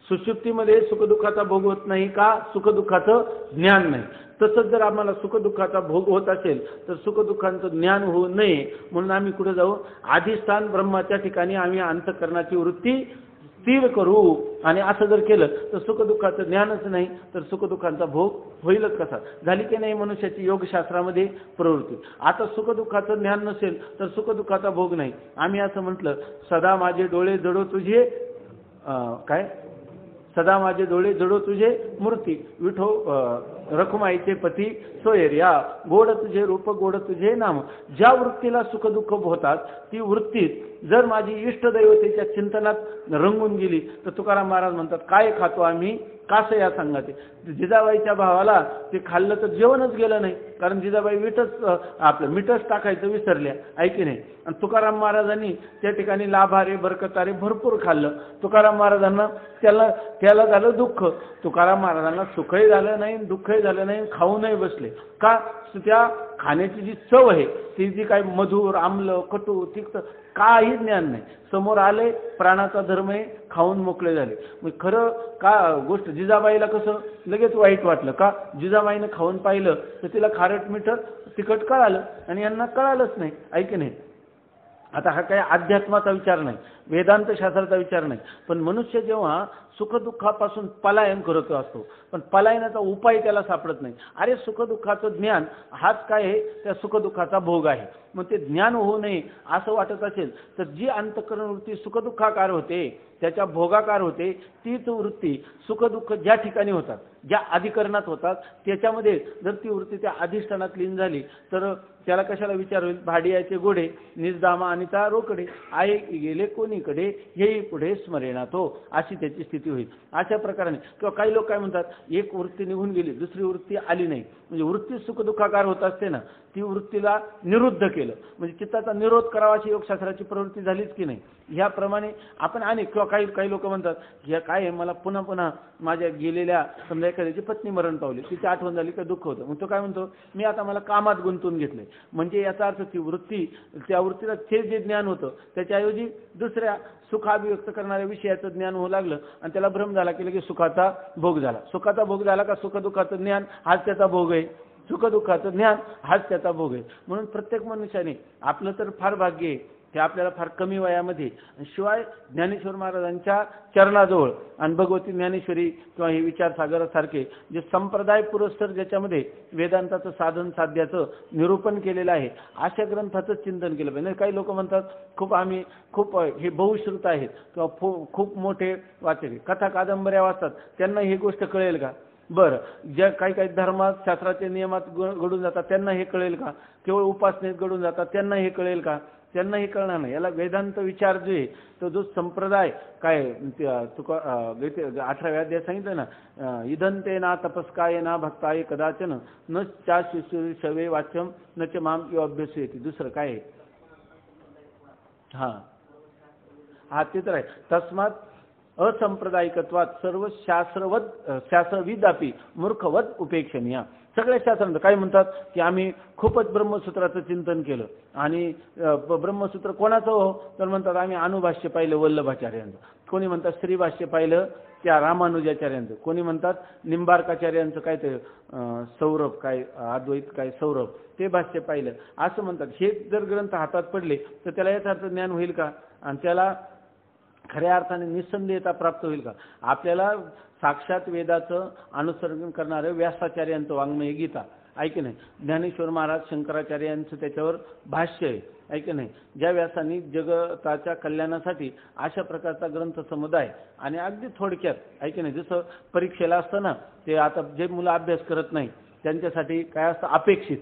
सुषुप्तीमध्ये सुखदुःखाचा भोग होत नाही का? सुखदुःखाचं ज्ञान नाही. तसंच जर आम्हाला सुखदुःखाचा भोग होत असेल तर सुखदुःखांचं ज्ञान होऊ नये म्हणून आम्ही कुठे जाऊ? अधिष्ठान ब्रह्माच्या ठिकाणी आम्ही अंतःकरणाची वृत्ती स्थिर करू. आणि असं जर केलं तर सुखदुःखाचं ज्ञानच नाही तर सुखदुःखांचा भोग होईलच कसा? झाली की नाही मनुष्याची योगशास्त्रामध्ये प्रवृत्ती. आता सुखदुःखाचं ज्ञान नसेल तर सुखदुःखाचा भोग नाही. आम्ही असं म्हटलं सदा माझे डोळे जडो तुझे काय सदा माझे डोळे जडो तुझे मूर्ती विठो रखुमाईचे पती सोयर्या गोड तुझे रूप गोड तुझे नाम. ज्या वृत्तीला सुखदुःख होतात ती वृत्ती जर माझी इष्टदैवतेच्या चिंतनात रंगून गेली तर तुकाराम महाराज म्हणतात काय खातो आम्ही कास या सांगाते. जिजाबाईच्या भावाला ते खाल्लं तर जेवणच गेलं नाही कारण जिजाबाई आपलं मीठच टाकायचं विसरल्या ऐकी नाही. आणि तुकाराम महाराजांनी त्या ठिकाणी लाभारे बरकतारे भरपूर खाल्लं. तुकाराम महाराजांना त्याला झालं दुःख. तुकाराम महाराजांना सुखही झालं नाही दुःखही झालं नाही खाऊनही बसले का? त्या खाण्याची जी चव आहे ती जी काय मधुर आम्ल कटू तिखट काही ज्ञान नाही. समोर आले प्राणाचा धर्म आहे खाऊन मोकळे झाले. मग खरं का गोष्ट जिजाबाईला कसं लगेच वाईट वाटलं का? जिजाबाईनं खाऊन पाहिलं तर तिला खारट मिठट तिखट कळालं आणि यांना कळालंच नाही ऐक नाही. आता हा काही अध्यात्माचा विचार नाही वेदांत शास्त्राचा विचार नाही. पण मनुष्य जेव्हा सुखदुःखापासून पलायन करत असतो पण पलायनाचा उपाय त्याला सापडत नाही. अरे सुखदुःखाचं ज्ञान हाच काय आहे? त्या सुखदुःखाचा भोग आहे. मग ते ज्ञान होऊ नये असं वाटत असेल तर जी अंतःकरण वृत्ती सुखदुःखाकार होते त्याच्या भोगाकार होते तीच वृत्ती सुखदुःख ज्या ठिकाणी होतात ज्या अधिकरणात होतात त्याच्यामध्ये जर ती वृत्ती त्या अधिष्ठानात लीन झाली तर त्याला कशाला विचार होईल? भाडियाचे गोडे निजदामा आणि ता रोकडे आई गेले कोणीकडे येई पुढे स्मरेना तो अशी त्याची स्थिती होईल. अशा प्रकाराने किंवा काही लोक काय म्हणतात एक वृत्ती निघून गेली दुसरी वृत्ती आली नाही म्हणजे वृत्ती सुखदुःखाकार होत असते ना ती वृत्तीला निरुद्ध केलं म्हणजे चित्ताचा निरोध करावा अशी योगशास्त्राची प्रवृत्ती झालीच की नाही. ह्याप्रमाणे आपण अनेक किंवा काही लोक म्हणतात ह्या काय आहे मला पुन्हा पुन्हा माझ्या गेलेल्या समजा एखाद्याची पत्नी मरण पावली तिची आठवण झाली का दुःख होतं. मग तो काय म्हणतो मी आता मला कामात गुंतवून घेतले म्हणजे याचा अर्थ ती वृत्ती त्या वृत्तीला ते जे ज्ञान होतं त्याच्याऐवजी दुसऱ्या सुख अभिव्यक्त करणाऱ्या विषयाचं ज्ञान होऊ लागलं आणि त्याला भ्रम झाला की लगेच सुखाचा भोग झाला. सुखाचा भोग झाला का सुखदुःखाचं ज्ञान हाच त्याचा भोग आहे. सुखदुःखाचं ज्ञान हाच त्याचा भोग आहे. म्हणून प्रत्येक मनुष्याने आपलं तर फार भाग्य आहे ते आपल्याला फार कमी वयामध्ये शिवाय ज्ञानेश्वर महाराजांच्या चरणाजवळ आणि भगवती ज्ञानेश्वरी किंवा हे विचारसागरासारखे जे संप्रदाय पुरस्तर ज्याच्यामध्ये वेदांताचं साधन साध्याचं निरूपण केलेलं आहे अशा ग्रंथाचं चिंतन केलं पाहिजे. काही लोक म्हणतात खूप हे बहुश्रुत आहेत किंवा खूप मोठे वाचक कथा कादंबऱ्या वाचतात त्यांना ही गोष्ट कळेल का? बरं ज्या काही धर्मात शास्त्राच्या नियमात घडून जातात त्यांना हे कळेल का? केवळ उपासनेत घडून जातात त्यांना हे कळेल का? त्यांना हे कळणार नाही. याला वेदांत विचार जो आहे तो जो संप्रदाय काय 18व्या अध्यायात सांगितलं ना इदंते ना तपस्काय ना भक्ताय कदाचन न चा शवे वाच्यम न च माम किंवा अभ्यास येते. दुसरं काय आहे? हा ते तर आहे. तस्मात असंप्रदायिकत्वात सर्व शास्त्रविदापी मूर्खवत उपेक्षणीय. सगळ्या शास्त्रांत काय म्हणतात की आम्ही खूपच ब्रह्मसूत्राचं चिंतन केलं आणि ब्रह्मसूत्र कोणाचं हो तर म्हणतात आम्ही अनुभाष्य पाहिलं वल्लभाचार्यांचं. कोणी म्हणतात श्रीभाष्य पाहिलं त्या रामानुजाचार्यांचं. कोणी म्हणतात निंबार्काचार्यांचं काय ते सौरभ काय अद्वैत काय सौरभ ते भाष्य पाहिलं असं म्हणतात. हे जर ग्रंथ हातात पडले तर त्याला यथार्थ ज्ञान होईल का? आणि त्याला खऱ्या अर्थाने निसंदेहता प्राप्त होईल का? आपल्याला साक्षात वेदाचं अनुसरण करणारं व्यासाचार्यांचं वाङ्मय गीता ऐक नाही. ज्ञानेश्वर महाराज शंकराचार्य यांचं त्याच्यावर भाष्य आहे, ऐक नाही. ज्या व्यासांनी जगताच्या कल्याणासाठी अशा प्रकारचा ग्रंथ समुदाय आणि अगदी थोडक्यात ऐक नाही, जसं परीक्षेला असतं ना, ते आता जे मुलं अभ्यास करत नाही त्यांच्यासाठी काय असतं अपेक्षित,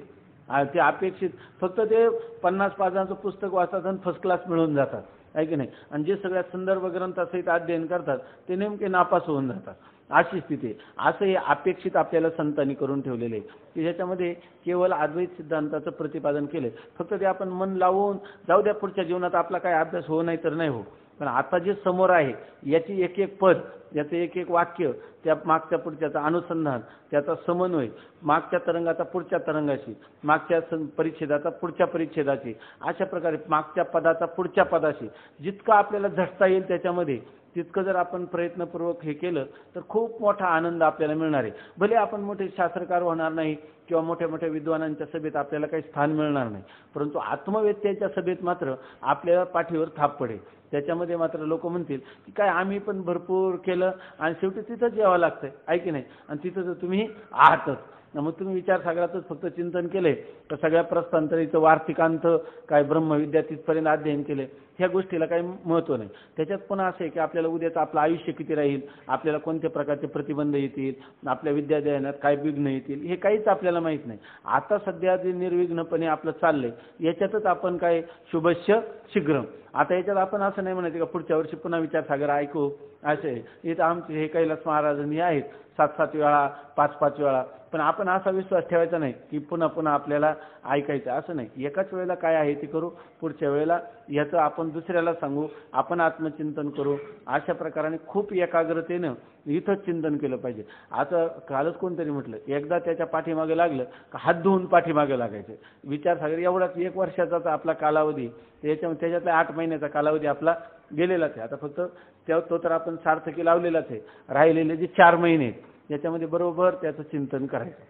ते अपेक्षित फक्त ते 50 पानाचं पुस्तक वाचतात आणि फर्स्ट क्लास मिळून जातात, ऐक नाही. आणि जे सगळ्या संदर्भ ग्रंथासहित अध्ययन करतात ते नेमके नापास होऊन जातात, अशी स्थिती. असं हे अपेक्षित आपल्याला संतांनी करून ठेवलेले आहे की ज्याच्यामध्ये केवळ अद्वैत सिद्धांताचं प्रतिपादन केले. फक्त ते आपण मन लावून जाऊ द्या, पुढच्या जीवनात आपला काय अभ्यास हो नाही तर नाही हो, पण आता जे समोर आहे याची एक एक पद, याचं एक एक वाक्य, त्या मागच्या पुढच्याचं अनुसंधान, त्याचा समन्वय, मागच्या तरंगाचा पुढच्या तरंगाशी, मागच्या परिच्छेदाचा पुढच्या परिच्छेदाशी, अशा प्रकारे मागच्या पदाचा पुढच्या पदाशी जितकं आपल्याला झटता येईल त्याच्यामध्ये तितकं जर आपण प्रयत्नपूर्वक हे केलं तर खूप मोठा आनंद आपल्याला मिळणार आहे. भले आपण मोठे शास्त्रकार होणार नाही किंवा मोठ्या मोठ्या विद्वानांच्या सभेत आपल्याला काही स्थान मिळणार नाही, परंतु आत्मवेत्याच्या सभेत मात्र आपल्याला पाठीवर थाप पडेल. त्याच्यामध्ये मात्र लोक म्हणतील की काय आम्ही पण भरपूर केलं आणि शेवटी तिथंच यावं लागतंय, ऐकी नाही. आणि तिथं तर तुम्ही आहातच. मग तुम्ही विचारसागरातच फक्त चिंतन केले तर सगळ्या प्रस्थांतरीचं वार्तिकांत काय ब्रह्मविद्या तिथपर्यंत अध्ययन केले, ह्या गोष्टीला काही महत्त्व नाही. त्याच्यात पण असं आहे की आपल्याला उद्याचं आपलं आयुष्य किती राहील, आपल्याला कोणत्या प्रकारचे प्रतिबंध येतील, आपल्या विद्याध्ययनात काय विघ्न येतील, हे काहीच आपल्याला माहीत नाही. आता सध्या जे निर्विघ्नपणे आपलं चाललंय याच्यातच आपण काय शुभस्य शीघ्रम. आता याच्यात आपण असं नाही म्हणायचं का पुढच्या वर्षी पुन्हा विचारसागर ऐकू, असे इथं आमचे हे कैलास महाराजांनी आहेत 7-7 वेळा 5-5 वेळा, पण आपण असा विश्वास ठेवायचा नाही की पुन्हा पुन्हा आपल्याला ऐकायचं, असं नाही. एकाच वेळेला काय आहे ते करू, पुढच्या वेळेला याचं आपण दुसऱ्याला सांगू, आपण आत्मचिंतन करू. अशा प्रकाराने खूप एकाग्रतेनं इथंच चिंतन केलं पाहिजे. आता कालच कोणतरी म्हटलं एकदा त्याच्या पाठीमागे लागलं का हात धुवून पाठीमागे लागायचं. विचारसागर एवढाच 1 वर्षाचा आपला कालावधी, त्याच्यातला 8 महिन्याचा कालावधी आपला गेलेलाच आहे. आता फक्त तो तर आपण सार्थकी लावलेलाच आहे. राहिलेले जे 4 महिने आहेत याच्यामध्ये बरोबर त्याचं चिंतन करायचं.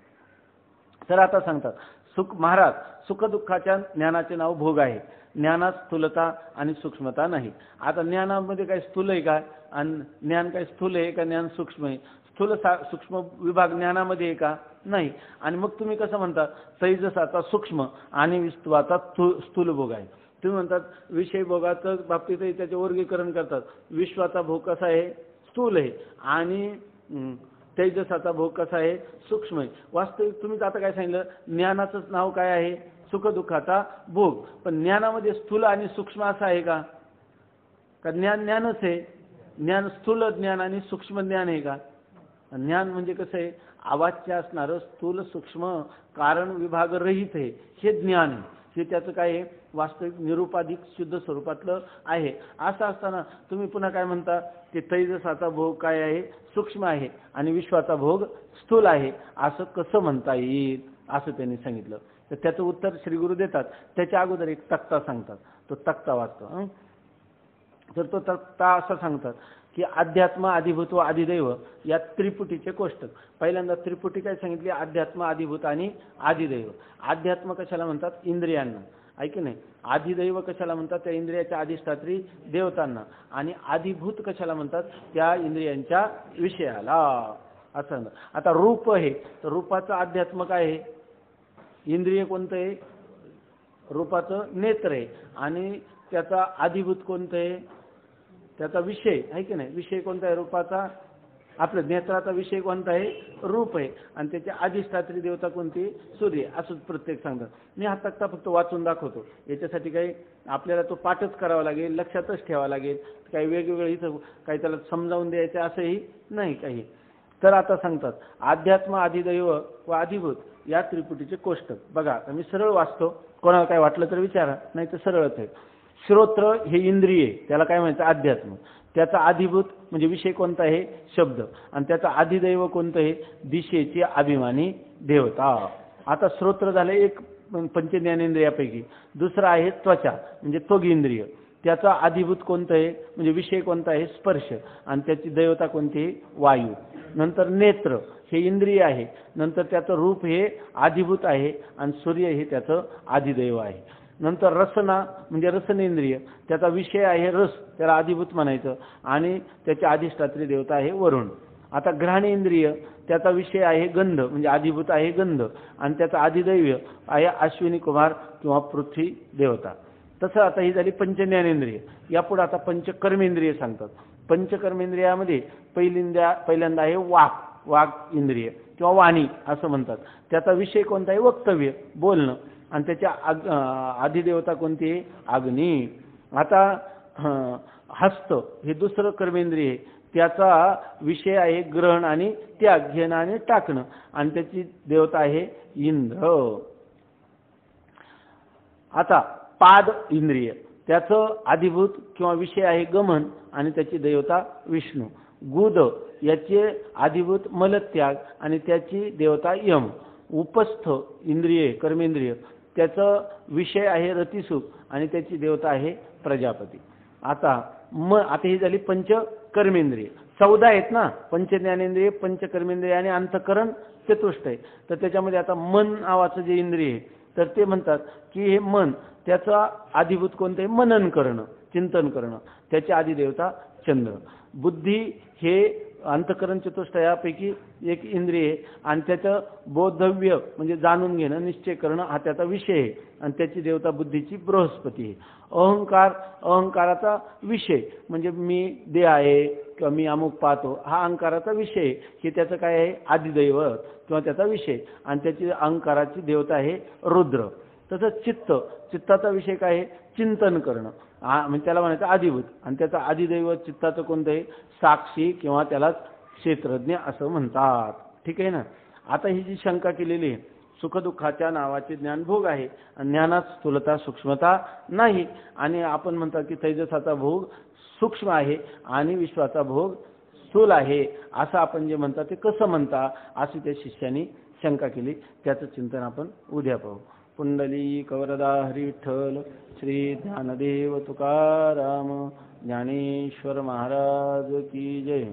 तर आता सांगतात महाराज सुखदुःखाच्या ज्ञानाचे नाव भोग आहे. ज्ञानात स्थूलता आणि सूक्ष्मता नाही. आता ज्ञानामध्ये काय स्थूल आहे का, आणि ज्ञान काय स्थूल आहे का ज्ञान सूक्ष्म आहे? स्थूल सूक्ष्म विभाग ज्ञानामध्ये आहे का? नाही. आणि मग तुम्ही कसं म्हणता तैजसाचा सूक्ष्म आणि विश्वाचा स्थूल भोग आहे. तुम्ही म्हणतात विषय भोगाचं बाबतीतही त्याचे वर्गीकरण करतात. विश्वाचा भोग कसा आहे? स्थूल आहे. आणि तैजसाचा भोग कसा आहे? सूक्ष्म आहे. वास्तविक तुम्ही आता काय सांगितलं, ज्ञानाचंच नाव काय आहे? सुखदुःखाचा भोग. पण ज्ञानामध्ये स्थूल आणि सूक्ष्म असं आहे का? ज्ञान ज्ञानच आहे. ज्ञान स्थूल ज्ञान आणि सूक्ष्म ज्ञान आहे का? ज्ञान म्हणजे कसं आहे? अवाच्य असणारं स्थूल सूक्ष्म कारण विभाग रहित आहे, हे ज्ञान आहे. हे त्याचं काय आहे? वास्तविक निरुपाधिक शुद्ध स्वरूपातलं आहे. असं असताना तुम्ही पुन्हा काय म्हणता की तैजसाचा भोग काय आहे? सूक्ष्म आहे आणि विश्वाचा भोग स्थूल आहे. असं कसं म्हणता येईल? असं त्यांनी सांगितलं. तर त्याचं उत्तर श्री गुरु देतात. त्याच्या अगोदर एक तक्ता सांगतात. तो तक्ता वाचतो. तर तो तक्ता असं सांगतात की अध्यात्म अधिभूत व अधिदैव या त्रिपुटीचे कोष्टक. पहिल्यांदा त्रिपुटी काय सांगितली? अध्यात्म अधिभूत आणि अधिदैव. अध्यात्म कशाला म्हणतात? इंद्रियांना, ऐक नाही. अधिदैव कशाला म्हणतात? त्या इंद्रियाच्या अधिष्ठात्री देवतांना. आणि अधिभूत कशाला म्हणतात? त्या इंद्रियांच्या विषयाला. असं. आता रूप आहे तर रूपाचं अध्यात्म काय आहे? इंद्रिय कोणतं आहे? रूपाचं नेत्र आहे. आणि त्याचा अधिभूत कोणतं आहे? त्याचा विषय आहे की नाही? विषय कोणता आहे रूपाचा? आपल्या नेत्राचा विषय कोणता आहे? रूप आहे. आणि त्याची अधिष्ठात्री देवता कोणती? सूर्य. असंच प्रत्येक सांगतात. मी हा तक्ता फक्त वाचून दाखवतो. याच्यासाठी काही आपल्याला तो पाठच करावा लागेल, लक्षातच ठेवावा लागेल. काही वेगवेगळं इथं काही त्याला समजावून द्यायचं असंही नाही काही. तर आता सांगतात अध्यात्म अधिदैव व अधिभूत या त्रिपुटीचे कोष्टक. बघा मी सरळ वाचतो, कोणाला काय वाटलं तर विचारा, नाही तर सरळच आहे. श्रोत्र हे इंद्रिय, त्याला काय म्हणायचं? अध्यात्म. त्याचा अधिभूत म्हणजे विषय कोणता आहे? शब्द. आणि त्याचा अधिदैव कोणतं आहे? दिशेची अभिमानी देवता. आता श्रोत्र झाले एक पंचज्ञानेंद्रियापैकी. दुसरा आहे त्वचा म्हणजे त्वग इंद्रिय. त्याचा अधिभूत कोणतं आहे? म्हणजे विषय कोणता आहे? स्पर्श. आणि त्याची देवता कोणती आहे? वायू. नंतर नेत्र हे इंद्रिय आहे. नंतर त्याचं रूप हे अधिभूत आहे आणि सूर्य हे त्याचं अधिदैव आहे. नंतर रसना म्हणजे रसनेंद्रिय, त्याचा विषय आहे रस, त्याला अधिभूत म्हणायचं. आणि त्याची अधिष्ठात्री देवता आहे वरुण. आता घ्राणेंद्रिय त्याचा विषय आहे गंध, म्हणजे आधिभूत आहे गंध, आणि त्याचा अधिदैव्य आहे अश्विनी कुमार किंवा पृथ्वी देवता. तसं आता ही झाली पंचज्ञानेंद्रिय. यापुढे आता पंचकर्मेंद्रिय सांगतात. पंचकर्मेंद्रियामध्ये पहिल्यांदा आहे वाक इंद्रिय किंवा वाणी असं म्हणतात. त्याचा विषय कोणता आहे? वक्तव्य, बोलणं, आणि त्याच्या अधिदेवता कोणती आहे? अग्नी. आता हस्त हे दुसरं कर्मेंद्रिय आहे. त्याचा विषय आहे ग्रहण आणि त्याग, घेणं आणि टाकणं, आणि त्याची देवता आहे इंद्र. आता पाद इंद्रिय त्याचं अधिभूत किंवा विषय आहे गमन, आणि त्याची देवता विष्णू. गुद याचे अधिभूत मलत्याग, आणि त्याची देवता यम. उपस्थ इंद्रिय कर्मेंद्रिय त्याचा विषय आहे रतिसुख, आणि त्याची देवता आहे प्रजापती. आता ही झाली पंचकर्मेंद्रिय. 14 आहेत ना, पंचज्ञानेंद्रिय, पंचकर्मेंद्रिय आणि अंतःकरण चतुष्ट आहे. तर त्याच्यामध्ये आता मन नावाचं जे इंद्रिय आहे, तर ते म्हणतात की हे मन त्याचा अधिभूत कोणतं आहे? मनन करणं, चिंतन करणं, त्याची अधिदेवता चंद्र. बुद्धी हे अंतःकरण चतुष्ट यापैकी एक इंद्रिय आहे, आणि त्याचं बोधव्य म्हणजे जाणून घेणं, निश्चय करणं हा त्याचा विषय आहे, आणि त्याची देवता बुद्धीची बृहस्पती आहे. अहंकाराचा विषय म्हणजे मी देह आहे किंवा मी अमुक पाहतो, हा अहंकाराचा विषय आहे, की त्याचं काय आहे? अधिदैवत किंवा त्याचा विषय, आणि त्याची अहंकाराची देवता आहे रुद्र. तसंच चित्ताचा विषय काय आहे? चिंतन करणं, म्हणजे त्याला म्हणायचं अधिभूत, आणि त्याचा अधिदैवत चित्ताचं कोणतं आहे? साक्षी किंवा त्याला क्षेत्रज्ञ असं म्हणतात. ठीक आहे ना. आता ही जी शंका केलेली आहे, सुखदुःखाच्या नावाचे ज्ञान भोग आहे, आणि ज्ञानात स्थूलता सूक्ष्मता नाही, आणि आपण म्हणतात की तैजसाचा भोग सूक्ष्म आहे आणि विश्वाचा भोग स्थूल आहे, असं आपण जे म्हणतात ते कसं म्हणता, अशी त्या शिष्याने शंका केली. त्याचं चिंतन आपण उद्या पाहू. पुंडलिक वरदा हरी विठ्ठल. श्री ज्ञानदेव तुकाराम ज्ञानेश्वर महाराज की जय.